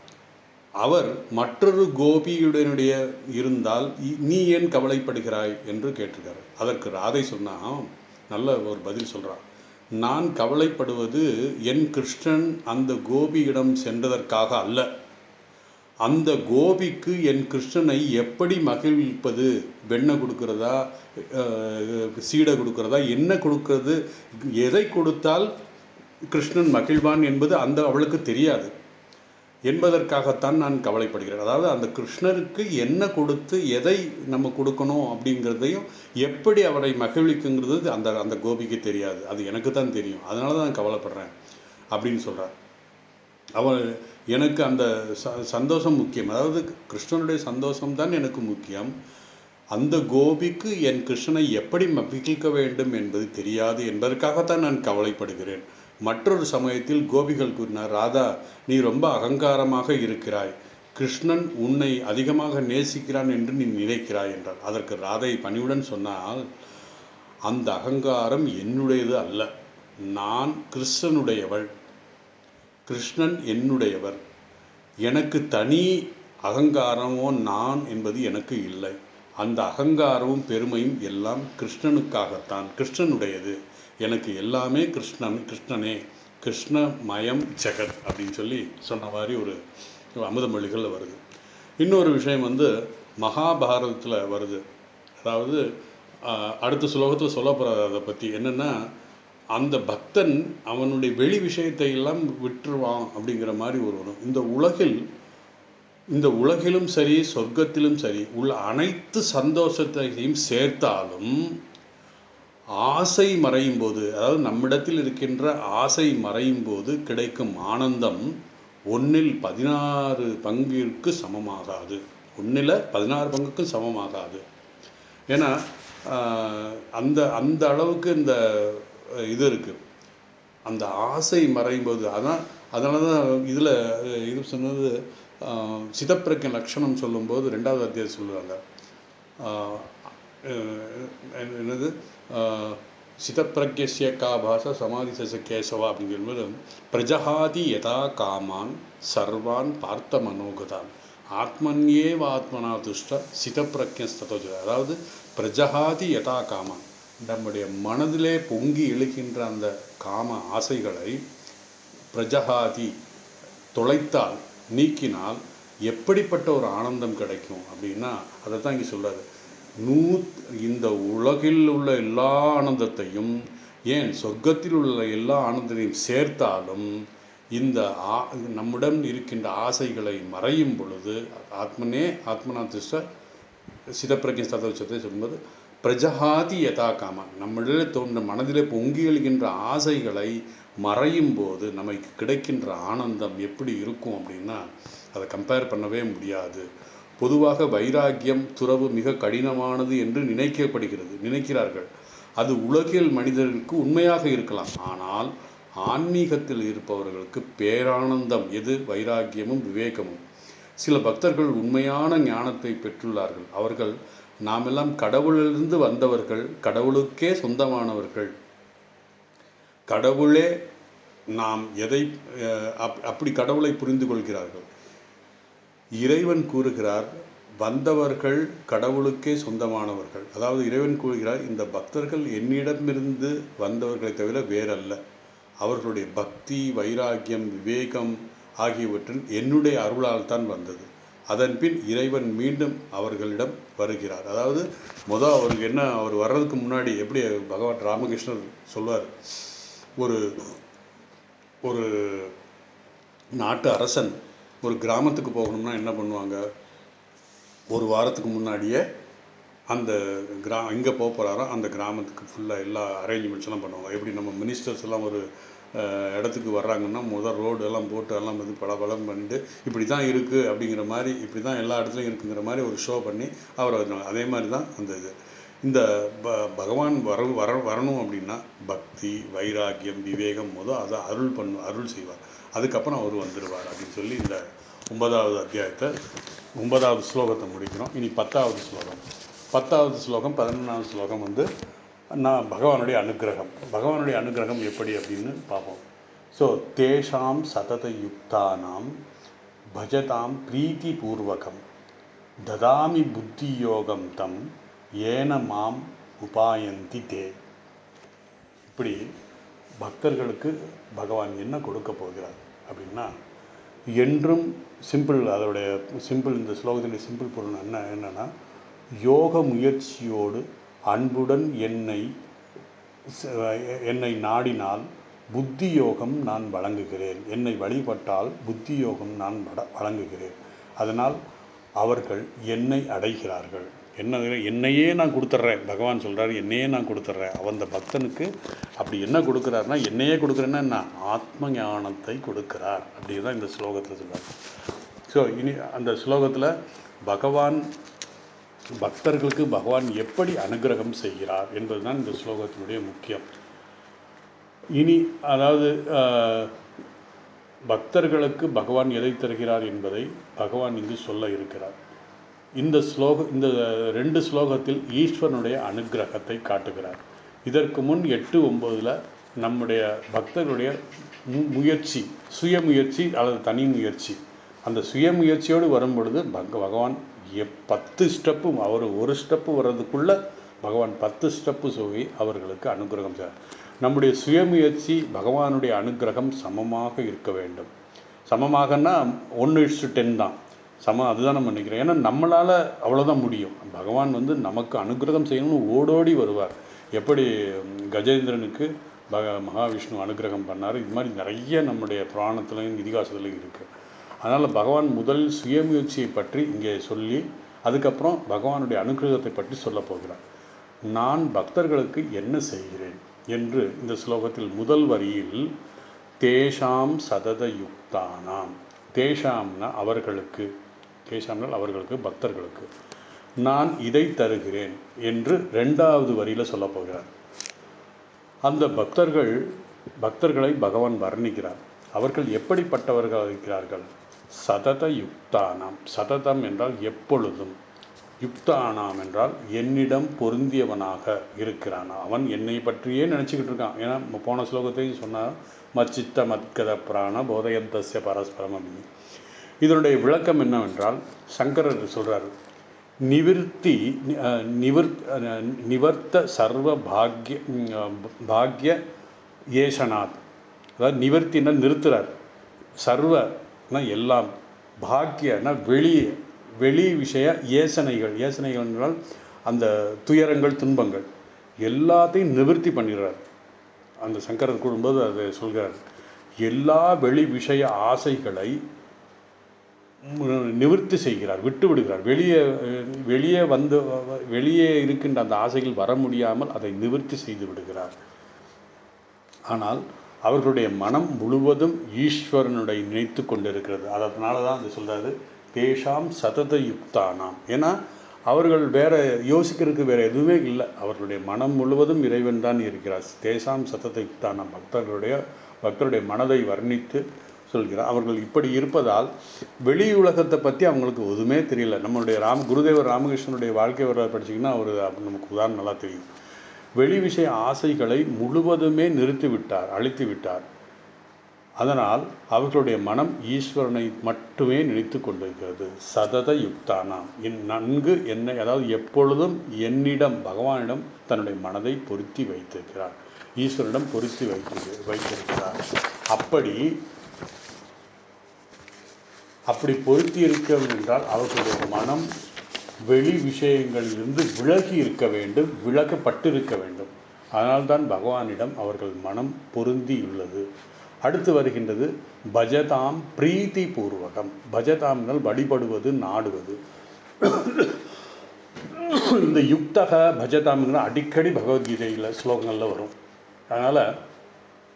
அவர் மற்றொரு கோபியுடனுடைய இருந்தால் நீ ஏன் கவலைப்படுகிறாய் என்று கேட்டிருக்காரு. அதற்கு ராதை சொன்னால் நல்ல ஒரு பதில் சொல்கிறார். நான் கவலைப்படுவது என் கிருஷ்ணன் அந்த கோபியிடம் சென்றதற்காக அல்ல, அந்த கோபிக்கு என் கிருஷ்ணனை எப்படி மகிழ்விப்பது, வெண்ணை கொடுக்கிறதா, சீடை கொடுக்கிறதா, என்ன கொடுக்கிறது, எதை கொடுத்தால் கிருஷ்ணன் மகிழ்வான் என்பது அவளுக்கு தெரியாது என்பதற்காகத்தான் நான் கவலைப்படுகிறேன். அதாவது அந்த கிருஷ்ணருக்கு என்ன கொடுத்து எதை நம்ம கொடுக்கணும் அப்படிங்கிறதையும் எப்படி அவரை மகிழ்விக்குங்கிறது அந்த கோபிக்கு தெரியாது, அது எனக்கு தான் தெரியும். அதனால தான் நான் கவலைப்படுறேன் அப்படின்னு சொல்கிறார். அவன் எனக்கு அந்த சந்தோஷம் முக்கியம், அதாவது கிருஷ்ணனுடைய சந்தோஷம்தான் எனக்கு முக்கியம். அந்த கோபிக்கு என் கிருஷ்ணனை எப்படி மகிழ்விக்க வேண்டும் என்பது தெரியாது என்பதற்காகத்தான் நான் கவலைப்படுகிறேன். மற்றொரு சமயத்தில் கோபிகள் கூறினார், ராதா நீ ரொம்ப அகங்காரமாக இருக்கிறாய், கிருஷ்ணன் உன்னை அதிகமாக நேசிக்கிறான் என்று நீ நினைக்கிறாய் என்றார். அதற்கு ராதை பணிவுடன் சொன்னால், அந்த அகங்காரம் என்னுடையது அல்ல, நான் கிருஷ்ணனுடையவள், கிருஷ்ணன் என்னுடையவர், எனக்கு தனி அகங்காரமோ நான் என்பது எனக்கு இல்லை. அந்த அகங்காரமும் பெருமையும் எல்லாம் கிருஷ்ணனுக்காகத்தான், கிருஷ்ணனுடையது, எனக்கு எல்லாமே கிருஷ்ணனே, கிருஷ்ணமயம் ஜெகத் அப்படின்னு சொல்லி சொன்ன மாதிரி ஒரு அமுதமொழிகளில் வருது. இன்னொரு விஷயம் மகாபாரதத்தில் வருது. அதாவது அடுத்த ஸ்லோகத்தில் சொல்ல போகிற அதை பற்றி என்னென்னா, அந்த பக்தன் அவனுடைய வெளி விஷயத்தை எல்லாம் விட்டுருவான் அப்படிங்கிற மாதிரி வரும். இந்த உலகிலும் சரி சொர்க்கத்திலும் சரி உள்ள அனைத்து சந்தோஷத்தையும் சேர்த்தாலும் ஆசை மறையும் போது, அதாவது நம்மிடத்தில் இருக்கின்ற ஆசை மறையும் போது கிடைக்கும் ஆனந்தம் 1/16 பங்கிற்கு சமமாகாது, 1/16 பங்குக்கும் சமமாகாது. ஏன்னா அந்த அளவுக்கு இந்த இது இருக்குது, அந்த ஆசை மறையும் போது. அதனால தான் இதில் இது சொன்னது சிதப்பிரக்க லட்சணம் சொல்லும்போது 2வது அத்தியாயம் சொல்லுவாங்க. என்னது? சிதப்பிரக்யஸ்ய கா பாஷா சமாதிச கேசவா அப்படிங்கிறது, பிரஜஹாதி யதா காமான் சர்வான் பார்த்த மனோகதான் ஆத்மன்யேவ ஆத்மனா துஷ்ட சிதப்பிரக்யஸ்ததோஜ. அதாவது பிரஜஹாதி யதா காமான், நம்முடைய மனதிலே பொங்கி எழுகின்ற அந்த காம ஆசைகளை பிரஜஹாதி தொலைத்தால், நீக்கினால், எப்படிப்பட்ட ஒரு ஆனந்தம் கிடைக்கும் அப்படின்னா அதை தான் இங்கே சொல்கிறாரு. இந்த உலகில் உள்ள எல்லா ஆனந்தத்தையும், ஏன் சொர்க்கத்தில் உள்ள எல்லா ஆனந்தத்தையும் சேர்த்தாலும் இந்த நம்முடன் இருக்கின்ற ஆசைகளை மறையும் பொழுது ஆத்மனா திருஷ்ட சிதப்பிரஜை சதவச்சத்தை சொல்லும்போது பிரஜஹாதி யதா காமா, நம்மளிலே தோன்ற மனதிலே பொங்கி எழுகின்ற ஆசைகளை மறையும் போது நமக்கு கிடைக்கின்ற ஆனந்தம் எப்படி இருக்கும் அப்படின்னா அதை கம்பேர் பண்ணவே முடியாது. பொதுவாக வைராக்கியம் துறவு மிக கடினமானது என்று நினைக்கிறார்கள். அது உலகியல் மனிதர்களுக்கு உண்மையாக இருக்கலாம். ஆனால் ஆன்மீகத்தில் இருப்பவர்களுக்கு பேரானந்தம் எது? வைராக்கியமும் விவேகமும். சில பக்தர்கள் உண்மையான ஞானத்தை பெற்றுள்ளார்கள். அவர்கள் நாமெல்லாம் கடவுளிலிருந்து வந்தவர்கள், கடவுளுக்கே சொந்தமானவர்கள், கடவுளே நாம் எதை அப்படி கடவுளை புரிந்து கொள்கிறார்கள். இறைவன் கூறுகிறார், வந்தவர்கள் கடவுளுக்கே சொந்தமானவர்கள். அதாவது இறைவன் கூறுகிறார், இந்த பக்தர்கள் என்னிடமிருந்து வந்தவர்களை தவிர வேறல்ல. அவர்களுடைய பக்தி, வைராக்கியம், விவேகம் ஆகியவற்றில் என்னுடைய அருளால் தான் வந்தது. அதன்பின் இறைவன் மீண்டும் அவர்களிடம் வருகிறார். அதாவது அவருக்கு என்ன, அவர் வர்றதுக்கு முன்னாடி எப்படி பகவான் ராமகிருஷ்ணர் சொல்வார், ஒரு நாட்டு அரசன் ஒரு கிராமத்துக்கு போகணும்னா என்ன பண்ணுவாங்க, ஒரு வாரத்துக்கு முன்னாடியே அந்த எங்கே போக போகிறாரோ அந்த கிராமத்துக்கு ஃபுல்லாக எல்லா அரேஞ்ச்மெண்ட்ஸ்லாம் பண்ணுவாங்க. எப்படி நம்ம மினிஸ்டர்ஸ் எல்லாம் ஒரு இடத்துக்கு வர்றாங்கன்னா ரோடு எல்லாம் போட்டு எல்லாம் பலம் பண்ணிட்டு இப்படி தான் இருக்குது அப்படிங்கிற மாதிரி, இப்படி தான் எல்லா இடத்துலையும் இருக்குங்கிற மாதிரி ஒரு ஷோ பண்ணி அவர் அதே மாதிரி தான் அந்த இந்த பகவான் வரணும் அப்படின்னா பக்தி, வைராக்கியம், விவேகம் அதை அருள் செய்வார். அதுக்கப்புறம் அவர் வந்துடுவார் அப்படின்னு சொல்லி இந்த 9வது அத்தியாயத்தை 9வது ஸ்லோகத்தை முடிக்கிறோம். இனி 10வது ஸ்லோகம். 10வது ஸ்லோகம் 11வது ஸ்லோகம் பகவானுடைய அனுகிரகம் எப்படி அப்படின்னு பார்ப்போம். ஸோ தேஷாம் சதத யுக்தானாம் பஜதாம் பிரீத்தி பூர்வகம் ததாமி புத்தி யோகம் தம் ஏன மாம் உபாயந்தி தே. இப்படி பக்தர்களுக்கு பகவான் என்ன கொடுக்க போகிறார் அப்படின்னா, என்றும் அதோடைய இந்த ஸ்லோகத்தினுடைய சிம்பிள் பொருள் என்னன்னா, யோக முயற்சியோடு அன்புடன் என்னை நாடினால் புத்தி யோகம் நான் வழங்குகிறேன். என்னை வழிபட்டால் புத்தி யோகம் நான் வழங்குகிறேன். அதனால் அவர்கள் என்னை அடைகிறார்கள். என்னையே நான் கொடுத்துட்றேன். பகவான் சொல்கிறார், என்னையே நான் கொடுத்துட்றேன். அந்த பக்தனுக்கு அப்படி என்ன கொடுக்குறாருன்னா, என்னையே கொடுக்குறேன்னா என்ன, ஆத்ம ஞானத்தை கொடுக்கிறார். அப்படி தான் இந்த ஸ்லோகத்தில் சொல்கிறார். ஸோ இனி அந்த ஸ்லோகத்தில் பக்தர்களுக்கு பகவான் எப்படி அனுகிரகம் செய்கிறார் என்பது தான் இந்த ஸ்லோகத்தினுடைய முக்கியம். இனி அதாவது பக்தர்களுக்கு பகவான் எதை தருகிறார் என்பதை பகவான் இங்கு சொல்ல இருக்கிறார். இந்த 2 ஸ்லோகத்தில் ஈஸ்வரனுடைய அனுகிரகத்தை காட்டுகிறார். இதற்கு முன் 8, 9 நம்முடைய பக்தர்களுடைய முயற்சி, சுயமுயற்சி அல்லது தனி முயற்சி, அந்த சுயமுயற்சியோடு வரும் பொழுது பகவான் 10 ஸ்டெப்பும், அவர் ஒரு ஸ்டெப்பு வர்றதுக்குள்ள பகவான் 10 ஸ்டெப்பு சொல்லி அவர்களுக்கு அனுகிரகம் செய்வார். நம்முடைய சுயமுயற்சி பகவானுடைய அனுகிரகம் சமமாக இருக்க வேண்டும். சமமாகனா 1:10 தான் அதுதான் நம்ம நினைக்கிறோம். ஏன்னா நம்மளால் அவ்வளோதான் முடியும். பகவான் நமக்கு அனுகிரகம் செய்யணும்னு ஓடோடி வருவார். எப்படி கஜேந்திரனுக்கு மகாவிஷ்ணு அனுகிரகம் பண்ணார், இது மாதிரி நிறைய நம்முடைய புராணத்துலையும் இதிகாசத்துலையும் இருக்குது. அதனால் பகவான் முதலில் சுயமுயற்சியை பற்றி இங்கே சொல்லி அதுக்கப்புறம் பகவானுடைய அனுகிரகத்தை பற்றி சொல்ல போகிறார். நான் பக்தர்களுக்கு என்ன செய்கிறேன் என்று இந்த ஸ்லோகத்தில் முதல் வரியில் தேஷாம் சதத யுக்தானாம், தேஷாம்னா அவர்களுக்கு, அவர்களுக்கு பக்தர்களுக்கு நான் இதை தருகிறேன் என்று 2வது வரியில் சொல்ல போகிறார். அந்த பக்தர்களை பகவான் வர்ணிக்கிறார். அவர்கள் எப்படிப்பட்டவர்கள் இருக்கிறார்கள்? சதத யுக்தானாம். சததம் என்றால் எப்பொழுதும், யுக்தானாம் என்றால் என்னிடம் பொருந்தியவனாக இருக்கிறான். அவன் என்னை பற்றியே நினச்சிக்கிட்டு இருக்கான். ஏன்னா போன ஸ்லோகத்தையும் சொன்னார், மச்சித்த மத்கத பிராண போதயந்தஸ்ய பரஸ்பரம் அப்படின்னு. இதனுடைய விளக்கம் என்னவென்றால், சங்கரர் சொல்கிறார், நிவர்த்த சர்வ பாக்ய ஏஷனாத். அதாவது நிவர்த்தினா நிறுத்துறார், சர்வனா எல்லாம், பாக்கியனா வெளி விஷய ஏசனைகள் என்றால் அந்த துயரங்கள் துன்பங்கள் எல்லாத்தையும் நிவர்த்தி பண்ணிடுறார். அந்த சங்கரர் கூடும்போது அதை சொல்கிறார், எல்லா வெளி விஷய ஆசைகளை நிவர்த்தி செய்கிறார், விட்டு விடுகிறார். வெளியே இருக்கின்ற அந்த ஆசைகள் வர முடியாமல் அதை நிவர்த்தி செய்து விடுகிறார். ஆனால் அவர்களுடைய மனம் முழுவதும் ஈஸ்வரனுடைய நினைத்து கொண்டிருக்கிறது. அதனால தான் அது சொல்கிறாரு, தேஷாம் சதத யுக்தானாம். ஏன்னா அவர்கள் வேற யோசிக்கிறதுக்கு வேற எதுவுமே இல்லை. அவர்களுடைய மனம் முழுவதும் இறைவன் தான் இருக்கிறார். தேஷாம் சதத யுக்தானாம். பக்தருடைய மனதை வர்ணித்து சொல்கிறார். அவர்கள் இப்படி இருப்பதால் வெளி உலகத்தை பற்றி அவங்களுக்கு எதுவுமே தெரியல. நம்மளுடைய குருதேவர் ராமகிருஷ்ணனுடைய வாழ்க்கை வரலாறு படிச்சிங்கன்னா நமக்கு உதாரணம் நல்லா தெரியும். வெளி விஷய ஆசைகளை முழுவதுமே அழித்து விட்டார். அதனால் அவர்களுடைய மனம் ஈஸ்வரனை மட்டுமே நினைத்து கொண்டிருக்கிறது. சதத யுக்தானாம், நன்கு என்னை, அதாவது எப்பொழுதும் என்னிடம், பகவானிடம் தன்னுடைய மனதை பொருத்தி வைத்திருக்கிறார், ஈஸ்வரனிடம் பொருத்தி வைத்திருக்கிறார். அப்படி பொருத்தி இருக்க என்றால் அவர்களுடைய மனம் வெளி விஷயங்களிலிருந்து விலகி இருக்க வேண்டும், விலகப்பட்டிருக்க வேண்டும். அதனால்தான் பகவானிடம் அவர்கள் மனம் பொருந்தியுள்ளது. அடுத்து வருகின்றது பஜதாம் பிரீத்தி பூர்வகம். பஜதாம்னால் வழிபடுவது, நாடுவது. இந்த யுக்தக பஜதாம்ங்கிற அடிக்கடி பகவத்கீதையில் ஸ்லோகங்களில் வரும். அதனால்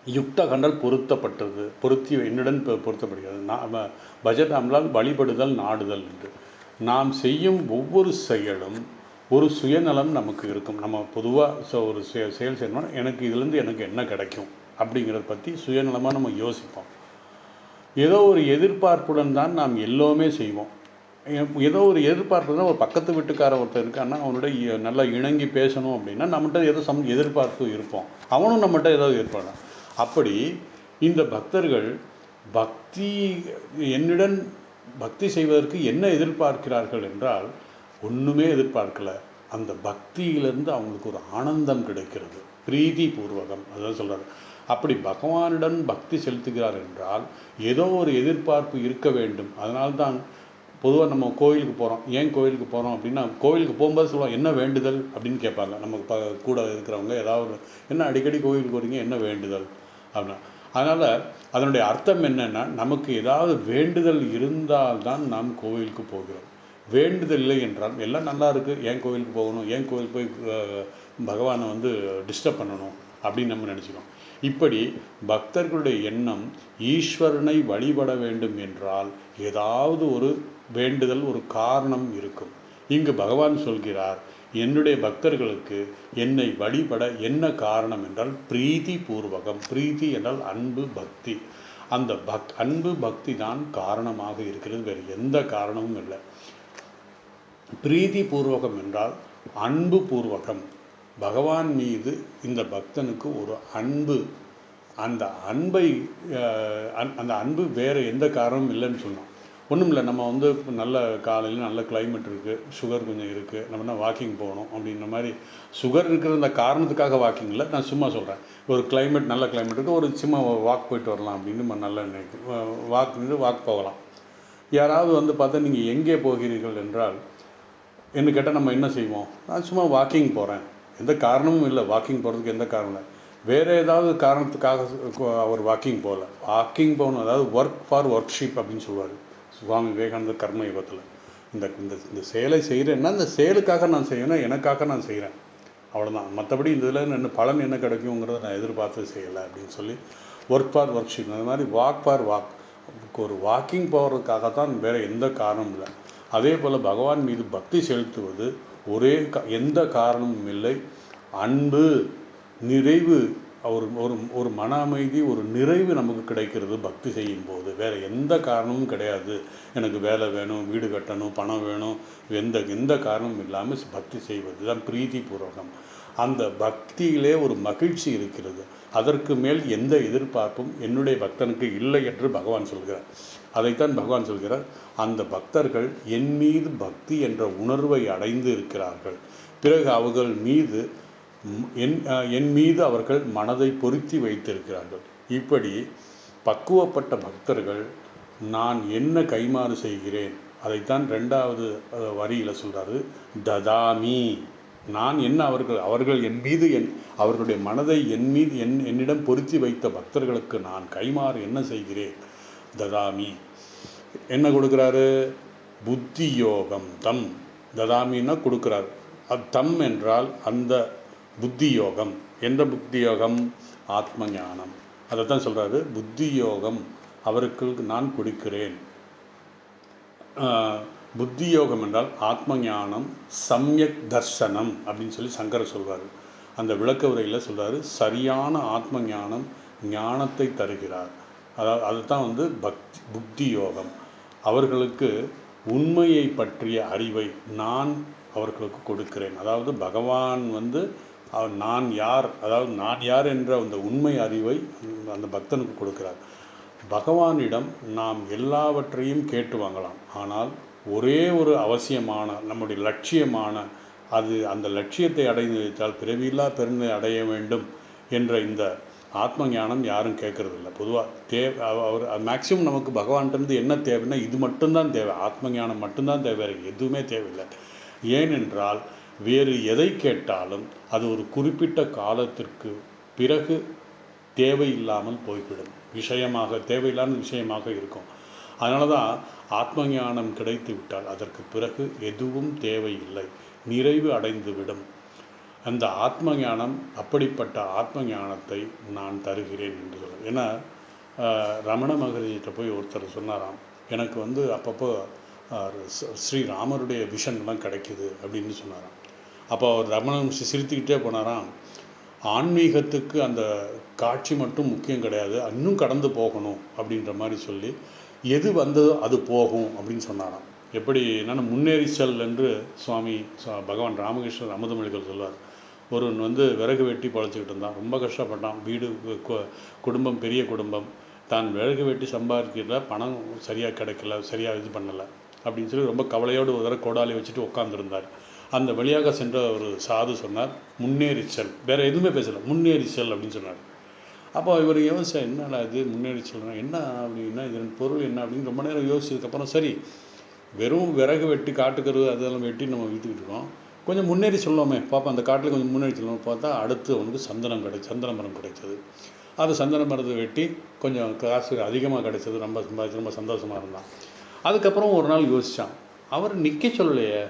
யுக்தகண்டால் பொருத்தப்பட்டது, என்னுடன் பொருத்தப்படுகிறது. பஜதாம்னால் வழிபடுதல், நாடுதல் என்று. நாம் செய்யும் ஒவ்வொரு செயலும் ஒரு சுயநலம் நமக்கு இருக்கும். நம்ம பொதுவாக ஒரு செயல் செய்யணும்னா இதுலேருந்து எனக்கு என்ன கிடைக்கும் அப்படிங்கிறத பற்றி சுயநலமாக நம்ம யோசிப்போம். ஏதோ ஒரு எதிர்பார்ப்புடன் தான் நாம் எல்லோருமே செய்வோம். ஏதோ ஒரு எதிர்பார்ப்பு தான். ஒரு பக்கத்து வீட்டுக்கார ஒருத்தர் இருக்கான்னா அவனுடைய நல்லா இணங்கி பேசணும் அப்படின்னா நம்மகிட்ட ஏதோ எதிர்பார்ப்பு இருப்போம், அவனும் நம்மகிட்ட ஏதாவது எதிர்பார்ப்பான். அப்படி இந்த பக்தர்கள் என்னுடன் பக்தி செய்வதற்கு என்ன எதிர்பார்க்கிறார்கள் என்றால் ஒன்றுமே எதிர்பார்க்கல. அந்த பக்தியிலிருந்து அவங்களுக்கு ஒரு ஆனந்தம் கிடைக்கிறது, பிரீதி பூர்வகம். அதான் சொல்கிறார். அப்படி பகவானிடம் பக்தி செலுத்துகிறார் என்றால் ஏதோ ஒரு எதிர்பார்ப்பு இருக்க வேண்டும். அதனால்தான் பொதுவாக நம்ம கோயிலுக்கு போகிறோம். ஏன் கோயிலுக்கு போகிறோம் அப்படின்னா, கோயிலுக்கு போகும்போது சொல்லுவோம் என்ன வேண்டுதல் அப்படின்னு கேட்பாங்க. நமக்கு கூட இருக்கிறவங்க ஏதாவது என்ன அடிக்கடி கோயிலுக்கு போகிறீங்க, என்ன வேண்டுதல் அப்படின்னா. அதனால் அதனுடைய அர்த்தம் என்னென்னா, நமக்கு ஏதாவது வேண்டுதல் இருந்தால்தான் நாம் கோவிலுக்கு போகிறோம். வேண்டுதல் இல்லை என்றால் எல்லாம் நல்லா இருக்குது, ஏன் கோவிலுக்கு போகணும், ஏன் கோவிலுக்கு போய் பகவானை டிஸ்டர்ப் பண்ணணும் அப்படின்னு நம்ம நினச்சிக்கோம். இப்படி பக்தர்களுடைய எண்ணம் ஈஸ்வரனை வழிபட வேண்டும் என்றால் ஏதாவது ஒரு வேண்டுதல், ஒரு காரணம் இருக்கும். இங்கு பகவான் சொல்கிறார், என்னுடைய பக்தர்களுக்கு என்னை வழிபட என்ன காரணம் என்றால் பிரீத்தி பூர்வகம். பிரீத்தி என்றால் அன்பு, பக்தி. அந்த அன்பு பக்தி தான் காரணமாக இருக்கிறது, வேறு எந்த காரணமும் இல்லை. பிரீத்தி பூர்வகம் என்றால் அன்பு பூர்வகம். பகவான் மீது இந்த பக்தனுக்கு ஒரு அன்பு. அந்த அன்பு வேறு எந்த காரணமும் இல்லைன்னு சொன்னோம். ஒன்றும் இல்லை, நம்ம நல்ல காலையில் நல்ல கிளைமேட் இருக்குது, சுகர் கொஞ்சம் இருக்குது, நம்ம வாக்கிங் போகணும் அப்படின்ற மாதிரி. சுகர் இருக்கிற அந்த காரணத்துக்காக வாக்கிங் இல்லை, நான் சும்மா சொல்கிறேன். ஒரு கிளைமேட், நல்ல கிளைமேட் இருக்குது, ஒரு சும்மா வாக் போயிட்டு வரலாம் அப்படின்னு நல்ல நினைக்கிறேன். வாக் போகலாம். யாராவது பார்த்தா நீங்கள் எங்கே போகிறீர்கள் என்றால் என்ன கேட்டால் நம்ம என்ன செய்வோம், நான் சும்மா வாக்கிங் போகிறேன், எந்த காரணமும் இல்லை. வாக்கிங் போகிறதுக்கு எந்த காரணம் இல்லை. வேறு ஏதாவது காரணத்துக்காக அவர் வாக்கிங் போகல. வாக்கிங் போகணும், அதாவது ஒர்க் ஷிப் அப்படின்னு சொல்லுவார் சுவாமி விவேகானந்தர் கர்ம யுகத்தில். இந்த செயலை செய்கிறேன்னா இந்த செயலுக்காக நான் செய்யணும், எனக்காக நான் செய்கிறேன், அவ்வளோதான். மற்றபடி இந்த இதில் என்ன பலன் என்ன கிடைக்குங்கிறத நான் எதிர்பார்த்து செய்யலை அப்படின்னு சொல்லி ஒர்க் ஷிப். அந்த மாதிரி ஒரு வாக்கிங் போகிறதுக்காகத்தான், வேறு எந்த காரணமும் இல்லை. அதே போல் பகவான் மீது பக்தி செலுத்துவது எந்த காரணமும் இல்லை. அன்பு, நிறைவு, ஒரு மன அமைதி, ஒரு நிறைவு நமக்கு கிடைக்கிறது பக்தி செய்யும் போது. வேறு எந்த காரணமும் கிடையாது. எனக்கு வேலை வேணும், வீடு கட்டணும், பணம் வேணும், எந்த காரணமும் இல்லாமல் பக்தி செய்வது தான் பிரீத்தி பூர்வகம். அந்த பக்தியிலே ஒரு மகிழ்ச்சி இருக்கிறது. அதற்கு மேல் எந்த எதிர்பார்ப்பும் என்னுடைய பக்தனுக்கு இல்லை என்று பகவான் சொல்கிறார். அதைத்தான் பகவான் சொல்கிறார், அந்த பக்தர்கள் என் மீது பக்தி என்ற உணர்வை அடைந்து இருக்கிறார்கள். பிறகு அவர்கள் மீது என் மீது அவர்கள் மனதை பொருத்தி வைத்திருக்கிறார்கள். இப்படி பக்குவப்பட்ட பக்தர்கள் நான் என்ன கைமாறு செய்கிறேன், அதைத்தான் 2வது வரியில் சொல்கிறாரு. ததாமி, நான் என்ன அவர்கள் என் மீது அவர்களுடைய மனதை என் மீது என்னிடம் பொருத்தி வைத்த பக்தர்களுக்கு நான் கைமாறு என்ன செய்கிறேன். ததாமி என்ன கொடுக்குறாரு? புத்தி யோகம் தம். ததாமின்னா கொடுக்குறார். தம் என்றால் அந்த புத்தி யோகம். எந்த புத்தி யோகம்? ஆத்ம ஞானம். அதை தான் சொல்கிறாரு. புத்தி யோகம் அவருக்கு நான் கொடுக்கிறேன். புத்தி யோகம் என்றால் ஆத்ம ஞானம், சம்யக் தர்சனம் அப்படின்னு சொல்லி சங்கரர் சொல்வார். அந்த விளக்க உரையில் சொல்கிறாரு, சரியான ஆத்ம ஞானம் ஞானத்தை தருகிறார். அதாவது அதுதான் புத்தி யோகம். அவர்களுக்கு உண்மையை பற்றிய அறிவை நான் அவர்களுக்கு கொடுக்கிறேன். அதாவது பகவான் நான் யார், அதாவது நான் யார் என்ற அந்த உண்மை அறிவை அந்த பக்தனுக்கு கொடுக்கிறார். பகவானிடம் நாம் எல்லாவற்றையும் கேட்டு வாங்கலாம். ஆனால் ஒரே ஒரு அவசியமான நம்முடைய லட்சியமான அந்த லட்சியத்தை அடைந்து வைத்தால் பிறவியில்லா பெருமை அடைய வேண்டும் என்ற இந்த ஆத்ம ஞானம் யாரும் கேட்கறதில்ல. பொதுவாக அவர் மேக்சிமம் நமக்கு பகவான்கிட்டருந்து என்ன தேவைன்னா இது மட்டும்தான் தேவை. ஆத்ம ஞானம் மட்டும்தான் தேவை, எதுவுமே தேவையில்லை. ஏனென்றால் வேறு எதை கேட்டாலும் அது ஒரு குறிப்பிட்ட காலத்திற்கு பிறகு தேவையில்லாமல் போய்விடும், தேவையில்லாத விஷயமாக இருக்கும். அதனால தான் ஆத்ம ஞானம் கிடைத்து விட்டால் அதற்கு பிறகு எதுவும் தேவையில்லை, நிறைவு அடைந்துவிடும். அந்த ஆத்ம ஞானம், அப்படிப்பட்ட ஆத்ம ஞானத்தை நான் தருகிறேன் என்று சொல்கிறேன். ஏன்னா ரமண மகரிஷிகிட்ட போய் ஒருத்தர் சொன்னாராம், எனக்கு அப்பப்போ ஸ்ரீராமருடைய விஷன்லாம் கிடைக்குது அப்படின்னு சொன்னாராம். அப்போ அவர் ரமண மகரிஷி சிரித்துக்கிட்டே போனாராம், ஆன்மீகத்துக்கு அந்த காட்சி மட்டும் முக்கியம் கிடையாது, இன்னும் கடந்து போகணும் அப்படின்ற மாதிரி சொல்லி எது வந்ததோ அது போகும் அப்படின்னு சொன்னாராம். எப்படி என்னென்னா முன்னேறி செல் என்று பகவான் ராமகிருஷ்ணர் அமுதமொழிகள் சொல்வார். ஒருவன் விறகு வெட்டி பழச்சிக்கிட்டு இருந்தான், ரொம்ப கஷ்டப்பட்டான். வீடு குடும்பம் பெரிய குடும்பம், தான் விறகு வெட்டி சம்பாதிக்கிறத பணம் சரியாக கிடைக்கல, சரியாக இது பண்ணலை அப்படின்னு சொல்லி ரொம்ப கவலையோடு ஒரு தடவை கோடாலி வச்சுட்டு உட்காந்துருந்தார். அந்த வழியாக சென்ற ஒரு சாது சொன்னார், முன்னேறி செல். வேறு எதுவுமே பேசலை, முன்னேறி செல் அப்படின்னு சொன்னார். அப்போ இவர் யோசிச்சார், என்னடா இது முன்னேறி செல்றேன், என்ன அப்படின்னா இதன் பொருள் என்ன அப்படின்னு ரொம்ப நேரம் யோசிச்சதுக்கப்புறம், சரி வெறும் விறகு வெட்டி காட்டுக்கிறது அதெல்லாம் வெட்டி நம்ம வீட்டுக்கிட்டு இருக்கோம், கொஞ்சம் முன்னேறி சொல்லலாமே பார்ப்போம், அந்த காட்டில் கொஞ்சம் முன்னேறி சொல்லணும் பார்த்தா அடுத்து அவனுக்கு சந்தன மரம் கிடைச்சது. அது சந்தன மரத்தை வெட்டி கொஞ்சம் காசு அதிகமாக கிடைச்சது, ரொம்ப சம்பாதிச்சு ரொம்ப சந்தோஷமாக இருந்தான். அதுக்கப்புறம் ஒரு நாள் யோசித்தான், அவர் நிற்க சொல்லலையே,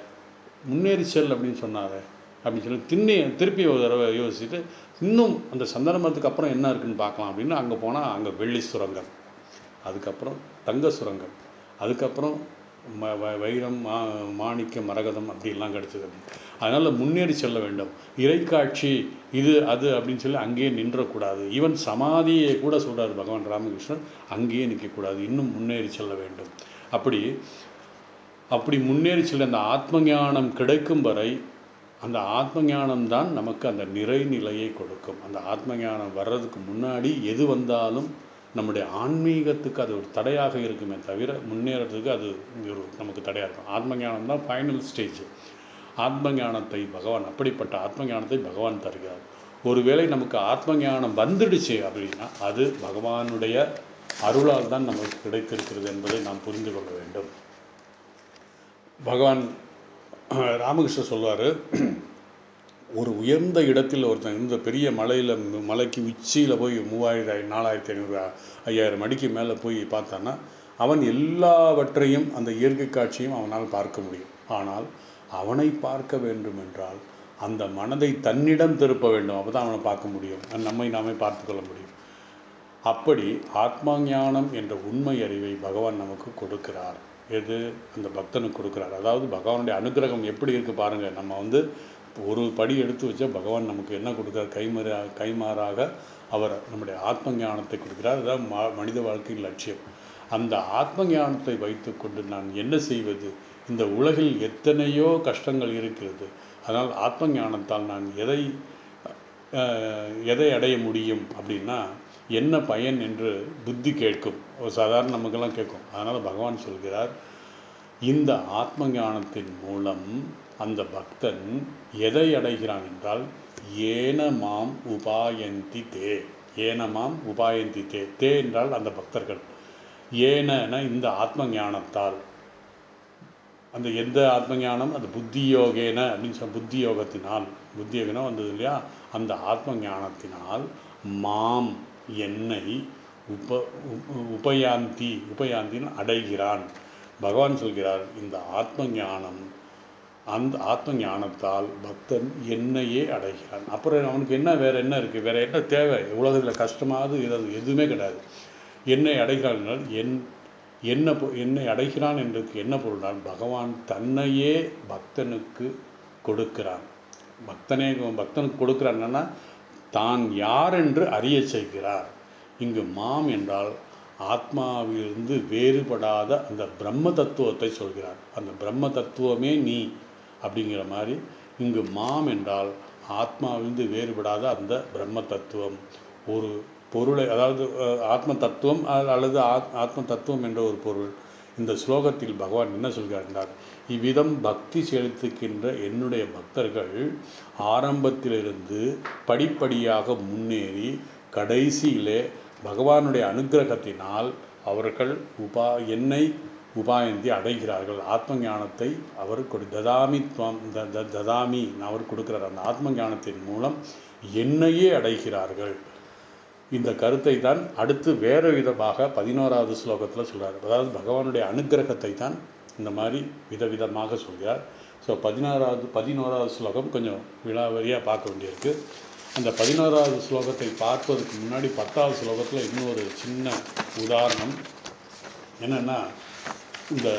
முன்னேறி செல் அப்படின்னு சொன்னார் அப்படின்னு சொல்லி திருப்பி ஒரு தடவை யோசிச்சுட்டு, இன்னும் அந்த சந்தன மரத்துக்கு அப்புறம் என்ன இருக்குதுன்னு பார்க்கலாம் அப்படின்னு அங்கே போனால் அங்கே வெள்ளி சுரங்கம், அதுக்கப்புறம் தங்க சுரங்கம், அதுக்கப்புறம் வைரம் மாணிக்க மரகதம் அப்படிலாம் கிடச்சிது. அதனால் முன்னேறி செல்ல வேண்டும். இறைக்காட்சி இது அது அப்படின்னு சொல்லி அங்கேயே நின்றக்கூடாது. ஈவன் சமாதியை கூட சொல்கிறார் பகவான் ராமகிருஷ்ணன், அங்கேயே நிற்கக்கூடாது, இன்னும் முன்னேறி செல்ல வேண்டும். அப்படி முன்னேறி செல்ல அந்த ஆத்ம ஞானம் கிடைக்கும் வரை அந்த ஆத்ம ஞானம்தான் நமக்கு அந்த நிறைநிலையை கொடுக்கும். அந்த ஆத்ம ஞானம் வர்றதுக்கு முன்னாடி எது வந்தாலும் நம்முடைய ஆன்மீகத்துக்கு அது ஒரு தடையாக இருக்குமே தவிர முன்னேறதுக்கு அது நமக்கு தடையாக இருக்கும். ஆத்ம ஞானம் தான் ஃபைனல் ஸ்டேஜ். ஆத்ம ஞானத்தை அப்படிப்பட்ட ஆத்ம ஞானத்தை பகவான் தருகிறார். ஒருவேளை நமக்கு ஆத்ம ஞானம் வந்துடுச்சு அப்படின்னா அது பகவானுடைய அருளால் தான் நமக்கு கிடைத்திருக்கிறது என்பதை நாம் புரிந்து கொள்ள வேண்டும். பகவான் ராமகிருஷ்ணர் சொல்வார், ஒரு உயர்ந்த இடத்தில் ஒருத்தன் இந்த பெரிய மலைக்கு உச்சியில் போய் 3000, 4500, 5000 அடிக்கு மேலே போய் பார்த்தான்னா அவன் எல்லாவற்றையும் அந்த இயற்கை காட்சியும் அவனால் பார்க்க முடியும். ஆனால் அவனை பார்க்க வேண்டும் என்றால் அந்த மனதை தன்னிடம் திருப்ப வேண்டும், அப்போ தான் அவனை பார்க்க முடியும், நாமே பார்த்து கொள்ள முடியும். அப்படி ஆத்மா ஞானம் என்ற உண்மை அறிவை பகவான் நமக்கு கொடுக்கிறார். எது அந்த பக்தனுக்கு கொடுக்குறார். அதாவது பகவானுடைய அனுகிரகம் எப்படி இருக்குது பாருங்கள். நம்ம ஒரு படி எடுத்து வச்சா பகவான் நமக்கு என்ன கொடுக்குறார், கைமாறாக அவர் நம்முடைய ஆத்ம ஞானத்தை கொடுக்குறார். அதுதான் மனித வாழ்க்கையின் லட்சியம். அந்த ஆத்ம ஞானத்தை வைத்துக்கொண்டு நான் என்ன செய்வது, இந்த உலகில் எத்தனையோ கஷ்டங்கள் இருக்கிறது, அதனால் ஆத்ம ஞானத்தால் நான் எதை அடைய முடியும் அப்படின்னா என்ன பயன் என்று புத்தி கேட்கும். ஒரு சாதாரண நமக்கெல்லாம் கேட்கும். அதனால் பகவான் சொல்கிறார், இந்த ஆத்ம ஞானத்தின் மூலம் அந்த பக்தன் எதை அடைகிறான் என்றால் ஏனமாம் உபாயந்தி தே. ஏனமாம் உபாயந்தி தே. தே என்றால் அந்த பக்தர்கள். ஏன்னா இந்த ஆத்ம ஞானத்தால், அந்த எந்த ஆத்ம ஞானம், அது புத்தி யோகேன அப்படின்னு சொல்ல, புத்தி யோகத்தினால், புத்தி யோகனா வந்தது இல்லையா, அந்த ஆத்ம ஞானத்தினால் மாம் என்னை உபயாந்தின்னு அடைகிறான். பகவான் சொல்கிறார், இந்த ஆத்ம ஞானம், அந்த ஆத்ம ஞானத்தால் பக்தன் என்னையே அடைகிறான். அப்புறம் அவனுக்கு என்ன, வேறு என்ன இருக்குது, வேறு என்ன தேவை உலகத்தில்? கஷ்டமாவது எதுவுமே கிடையாது. என்னை அடைகிறான், என்னை அடைகிறான் என்றதுக்கு என்ன பொருள்னால், பகவான் தன்னையே பக்தனுக்கு கொடுக்கிறான். பக்தனுக்கு கொடுக்கிறான்னா தான் யார் என்று அறிய செய்கிறார். இங்கு மாம் என்றால் ஆத்மாவிலிருந்து வேறுபடாத அந்த பிரம்ம தத்துவத்தை சொல்கிறார். அந்த பிரம்ம தத்துவமே நீ அப்படிங்கிற மாதிரி இங்கு மாம் என்றால் ஆத்மாவிலிருந்து வேறுபடாத அந்த பிரம்ம தத்துவம், ஒரு பொருளை, அதாவது ஆத்ம தத்துவம் அல்லது ஆத்ம தத்துவம் என்ற ஒரு பொருள். இந்த ஸ்லோகத்தில் பகவான் என்ன சொல்கிறார் என்றால், இவ்விதம் பக்தி செலுத்துகின்ற என்னுடைய பக்தர்கள் ஆரம்பத்திலிருந்து படிப்படியாக முன்னேறி கடைசியிலே பகவானுடைய அனுக்கிரகத்தினால் அவர்கள் என்னை உபாயந்தி அடைகிறார்கள். ஆத்ம ஞானத்தை அவர் ததாமி அவர் கொடுக்கிறார். அந்த ஆத்ம ஞானத்தின் மூலம் என்னையே அடைகிறார்கள். இந்த கருத்தை தான் அடுத்து வேறு விதமாக 11வது ஸ்லோகத்தில் சொல்கிறார். அதாவது பகவானுடைய அனுக்கிரகத்தை தான் இந்த மாதிரி விதவிதமாக சொல்கிறார். ஸோ 11வது ஸ்லோகம் கொஞ்சம் விலாவரியாக பார்க்க வேண்டியிருக்கு. அந்த 11வது ஸ்லோகத்தை பார்ப்பதற்கு முன்னாடி 10வது ஸ்லோகத்தில் இன்னொரு சின்ன உதாரணம் என்னென்னா, இந்த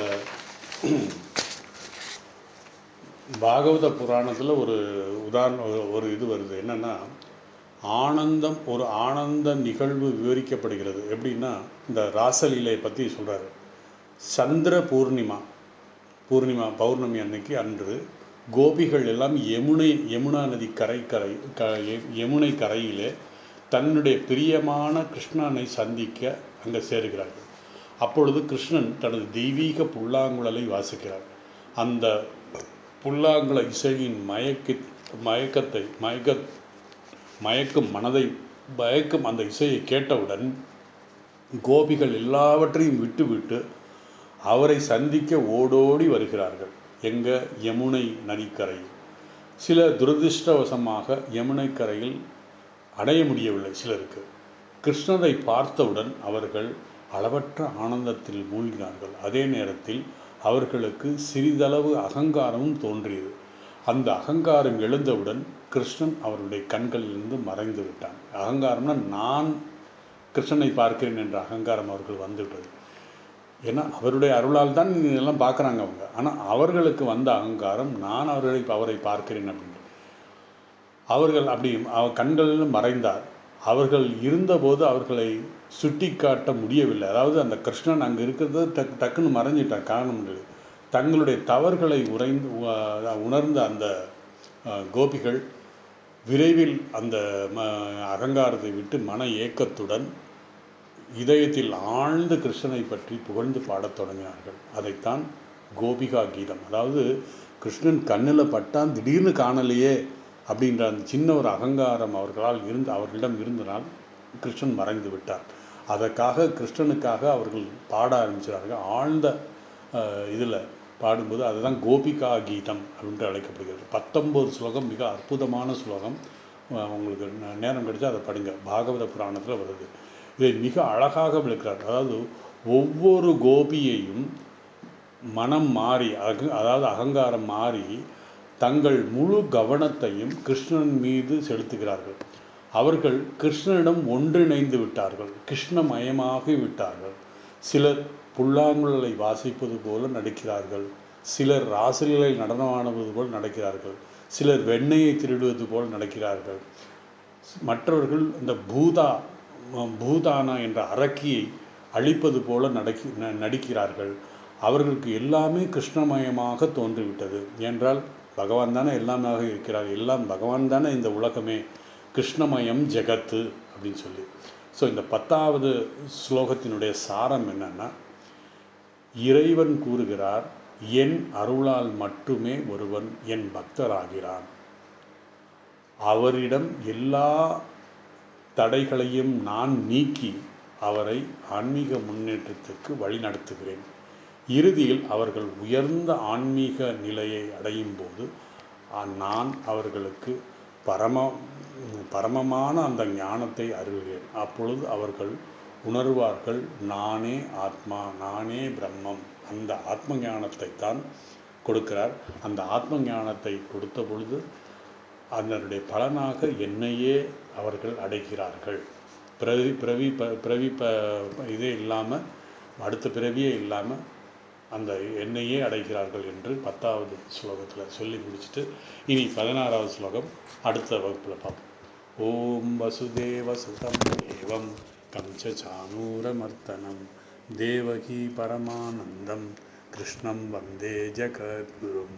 பாகவத புராணத்தில் ஒரு உதாரணம், ஒரு இது வருது. என்னென்னா, ஒரு ஆனந்த நிகழ்வு விவரிக்கப்படுகிறது. எப்படின்னா, இந்த ராசலீலையை பற்றி சொல்கிறாரு. சந்திர பூர்ணிமா பௌர்ணமி அன்று கோபிகள் எல்லாம் யமுனா நதி யமுனை கரையிலே தன்னுடைய பிரியமான கிருஷ்ணனை சந்திக்க அங்கே சேருகிறார்கள். அப்பொழுது கிருஷ்ணன் தனது தெய்வீக புல்லாங்குழலை வாசிக்கிறார். அந்த புல்லாங்குழ இசையின் மயக்கும் அந்த இசையை கேட்டவுடன் கோபிகள் எல்லாவற்றையும் விட்டுவிட்டு அவரை சந்திக்க ஓடோடி வருகிறார்கள். யமுனை நதிக்கரையில். சில துரதிருஷ்டவசமாக யமுனை கரையில் அடைய முடியவில்லை சிலருக்கு. கிருஷ்ணரை பார்த்தவுடன் அவர்கள் அளவற்ற ஆனந்தத்தில் மூழ்கினார்கள். அதே நேரத்தில் அவர்களுக்கு சிறிதளவு அகங்காரமும் தோன்றியது. அந்த அகங்காரம் எழுந்தவுடன் கிருஷ்ணன் அவருடைய கண்களிலிருந்து மறைந்து விட்டான். அகங்காரம்னா நான் கிருஷ்ணனை பார்க்கிறேன் என்ற அகங்காரம் அவர்கள் வந்துவிட்டது. ஏன்னா அவருடைய அருளால் தான் இதெல்லாம் பார்க்குறாங்க அவங்க. ஆனால் அவர்களுக்கு வந்த அகங்காரம் நான் அவரை பார்க்கிறேன் அப்படின்னு. அவர்கள் அப்படி கண்களிலும் மறைந்தார். அவர்கள் இருந்தபோது அவர்களை சுட்டி காட்ட முடியவில்லை. அதாவது அந்த கிருஷ்ணன் அங்கே இருக்கிறது டக்குன்னு மறைஞ்சிட்டார். காரணம் இல்லை. தங்களுடைய தவறுகளை உணர்ந்த அந்த கோபிகள் விரைவில் அந்த அகங்காரத்தை விட்டு மன ஏக்கத்துடன் இதயத்தில் ஆழ்ந்து கிருஷ்ணனை பற்றி புகழ்ந்து பாடத் தொடங்கினார்கள். அதைத்தான் கோபிகா கீதம். அதாவது கிருஷ்ணன் கண்ணில் பட்டான், திடீர்னு காணலையே அப்படின்ற அந்த சின்ன ஒரு அகங்காரம் அவர்களிடம் இருந்தனால் கிருஷ்ணன் மறைந்து விட்டார். அதற்காக கிருஷ்ணனுக்காக அவர்கள் பாட ஆரம்பிச்சார்கள். ஆழ்ந்த இதில் பாடும்போது அதுதான் கோபிகா கீதம் அப்படின்ட்டு அழைக்கப்படுகிறது. 19 ஸ்லோகம், மிக அற்புதமான ஸ்லோகம். உங்களுக்கு நேரம் கிடைச்சா அதை படிங்க. பாகவத புராணத்தில் வருது. இதை மிக அழகாக விளக்கிறார். அதாவது ஒவ்வொரு கோபியையும் மனம் மாறி, அதாவது அகங்காரம் மாறி தங்கள் முழு கவனத்தையும் கிருஷ்ணன் மீது செலுத்துகிறார்கள். அவர்கள் கிருஷ்ணனிடம் ஒன்றிணைந்து விட்டார்கள், கிருஷ்ணமயமாகி விட்டார்கள். சிலர் புல்லாங்குழலை வாசிப்பது போல நடிக்கிறார்கள், சிலர் ராசலீலை நடனமாடுவது போல் நடக்கிறார்கள், சிலர் வெண்ணெயை திருடுவது போல் நடக்கிறார்கள், மற்றவர்கள் இந்த பூதானா என்ற அரக்கியை அழிப்பது போல நடிக்கிறார்கள். அவர்களுக்கு எல்லாமே கிருஷ்ணமயமாக தோன்றிவிட்டது. என்றால் பகவான் தானே எல்லாமாக இருக்கிறார், எல்லாம் பகவான் தானே இந்த உலகமே, கிருஷ்ணமயம் ஜெகத்து அப்படின்னு சொல்லி. ஸோ இந்த 10வது ஸ்லோகத்தினுடைய சாரம் என்னன்னா, இறைவன் கூறுகிறார், என் அருளால் மட்டுமே ஒருவன் என் பக்தராகிறான். அவரிடம் எல்லா தடைகளையும் நான் நீக்கி அவரை ஆன்மீக முன்னேற்றத்துக்கு வழிநடத்துகிறேன். இறுதியில் அவர்கள் உயர்ந்த ஆன்மீக நிலையை அடையும் போது நான் அவர்களுக்கு பரமமான அந்த ஞானத்தை அருள்கிறேன். அப்பொழுது அவர்கள் உணர்வார்கள், நானே ஆத்மா, நானே பிரம்மம். அந்த ஆத்ம ஞானத்தை தான் கொடுக்கிறார். அந்த ஆத்ம ஞானத்தை கொடுத்த பொழுது அதனுடைய பலனாக என்னையே அவர்கள் அடைகிறார்கள். இதே இல்லாமல், அடுத்த பிறவியே இல்லாமல் அந்த என்னையே அடைகிறார்கள் என்று 10வது ஸ்லோகத்தில் சொல்லி முடிச்சுட்டு இனி 16வது ஸ்லோகம் அடுத்த வகுப்பில் பார்ப்போம். ஓம் வசுதேவ சுதம் தேவம் கம்சசானூரமர்த்தனம் தேவகி பரமானந்தம் கிருஷ்ணம் வந்தே ஜகத்குரும்.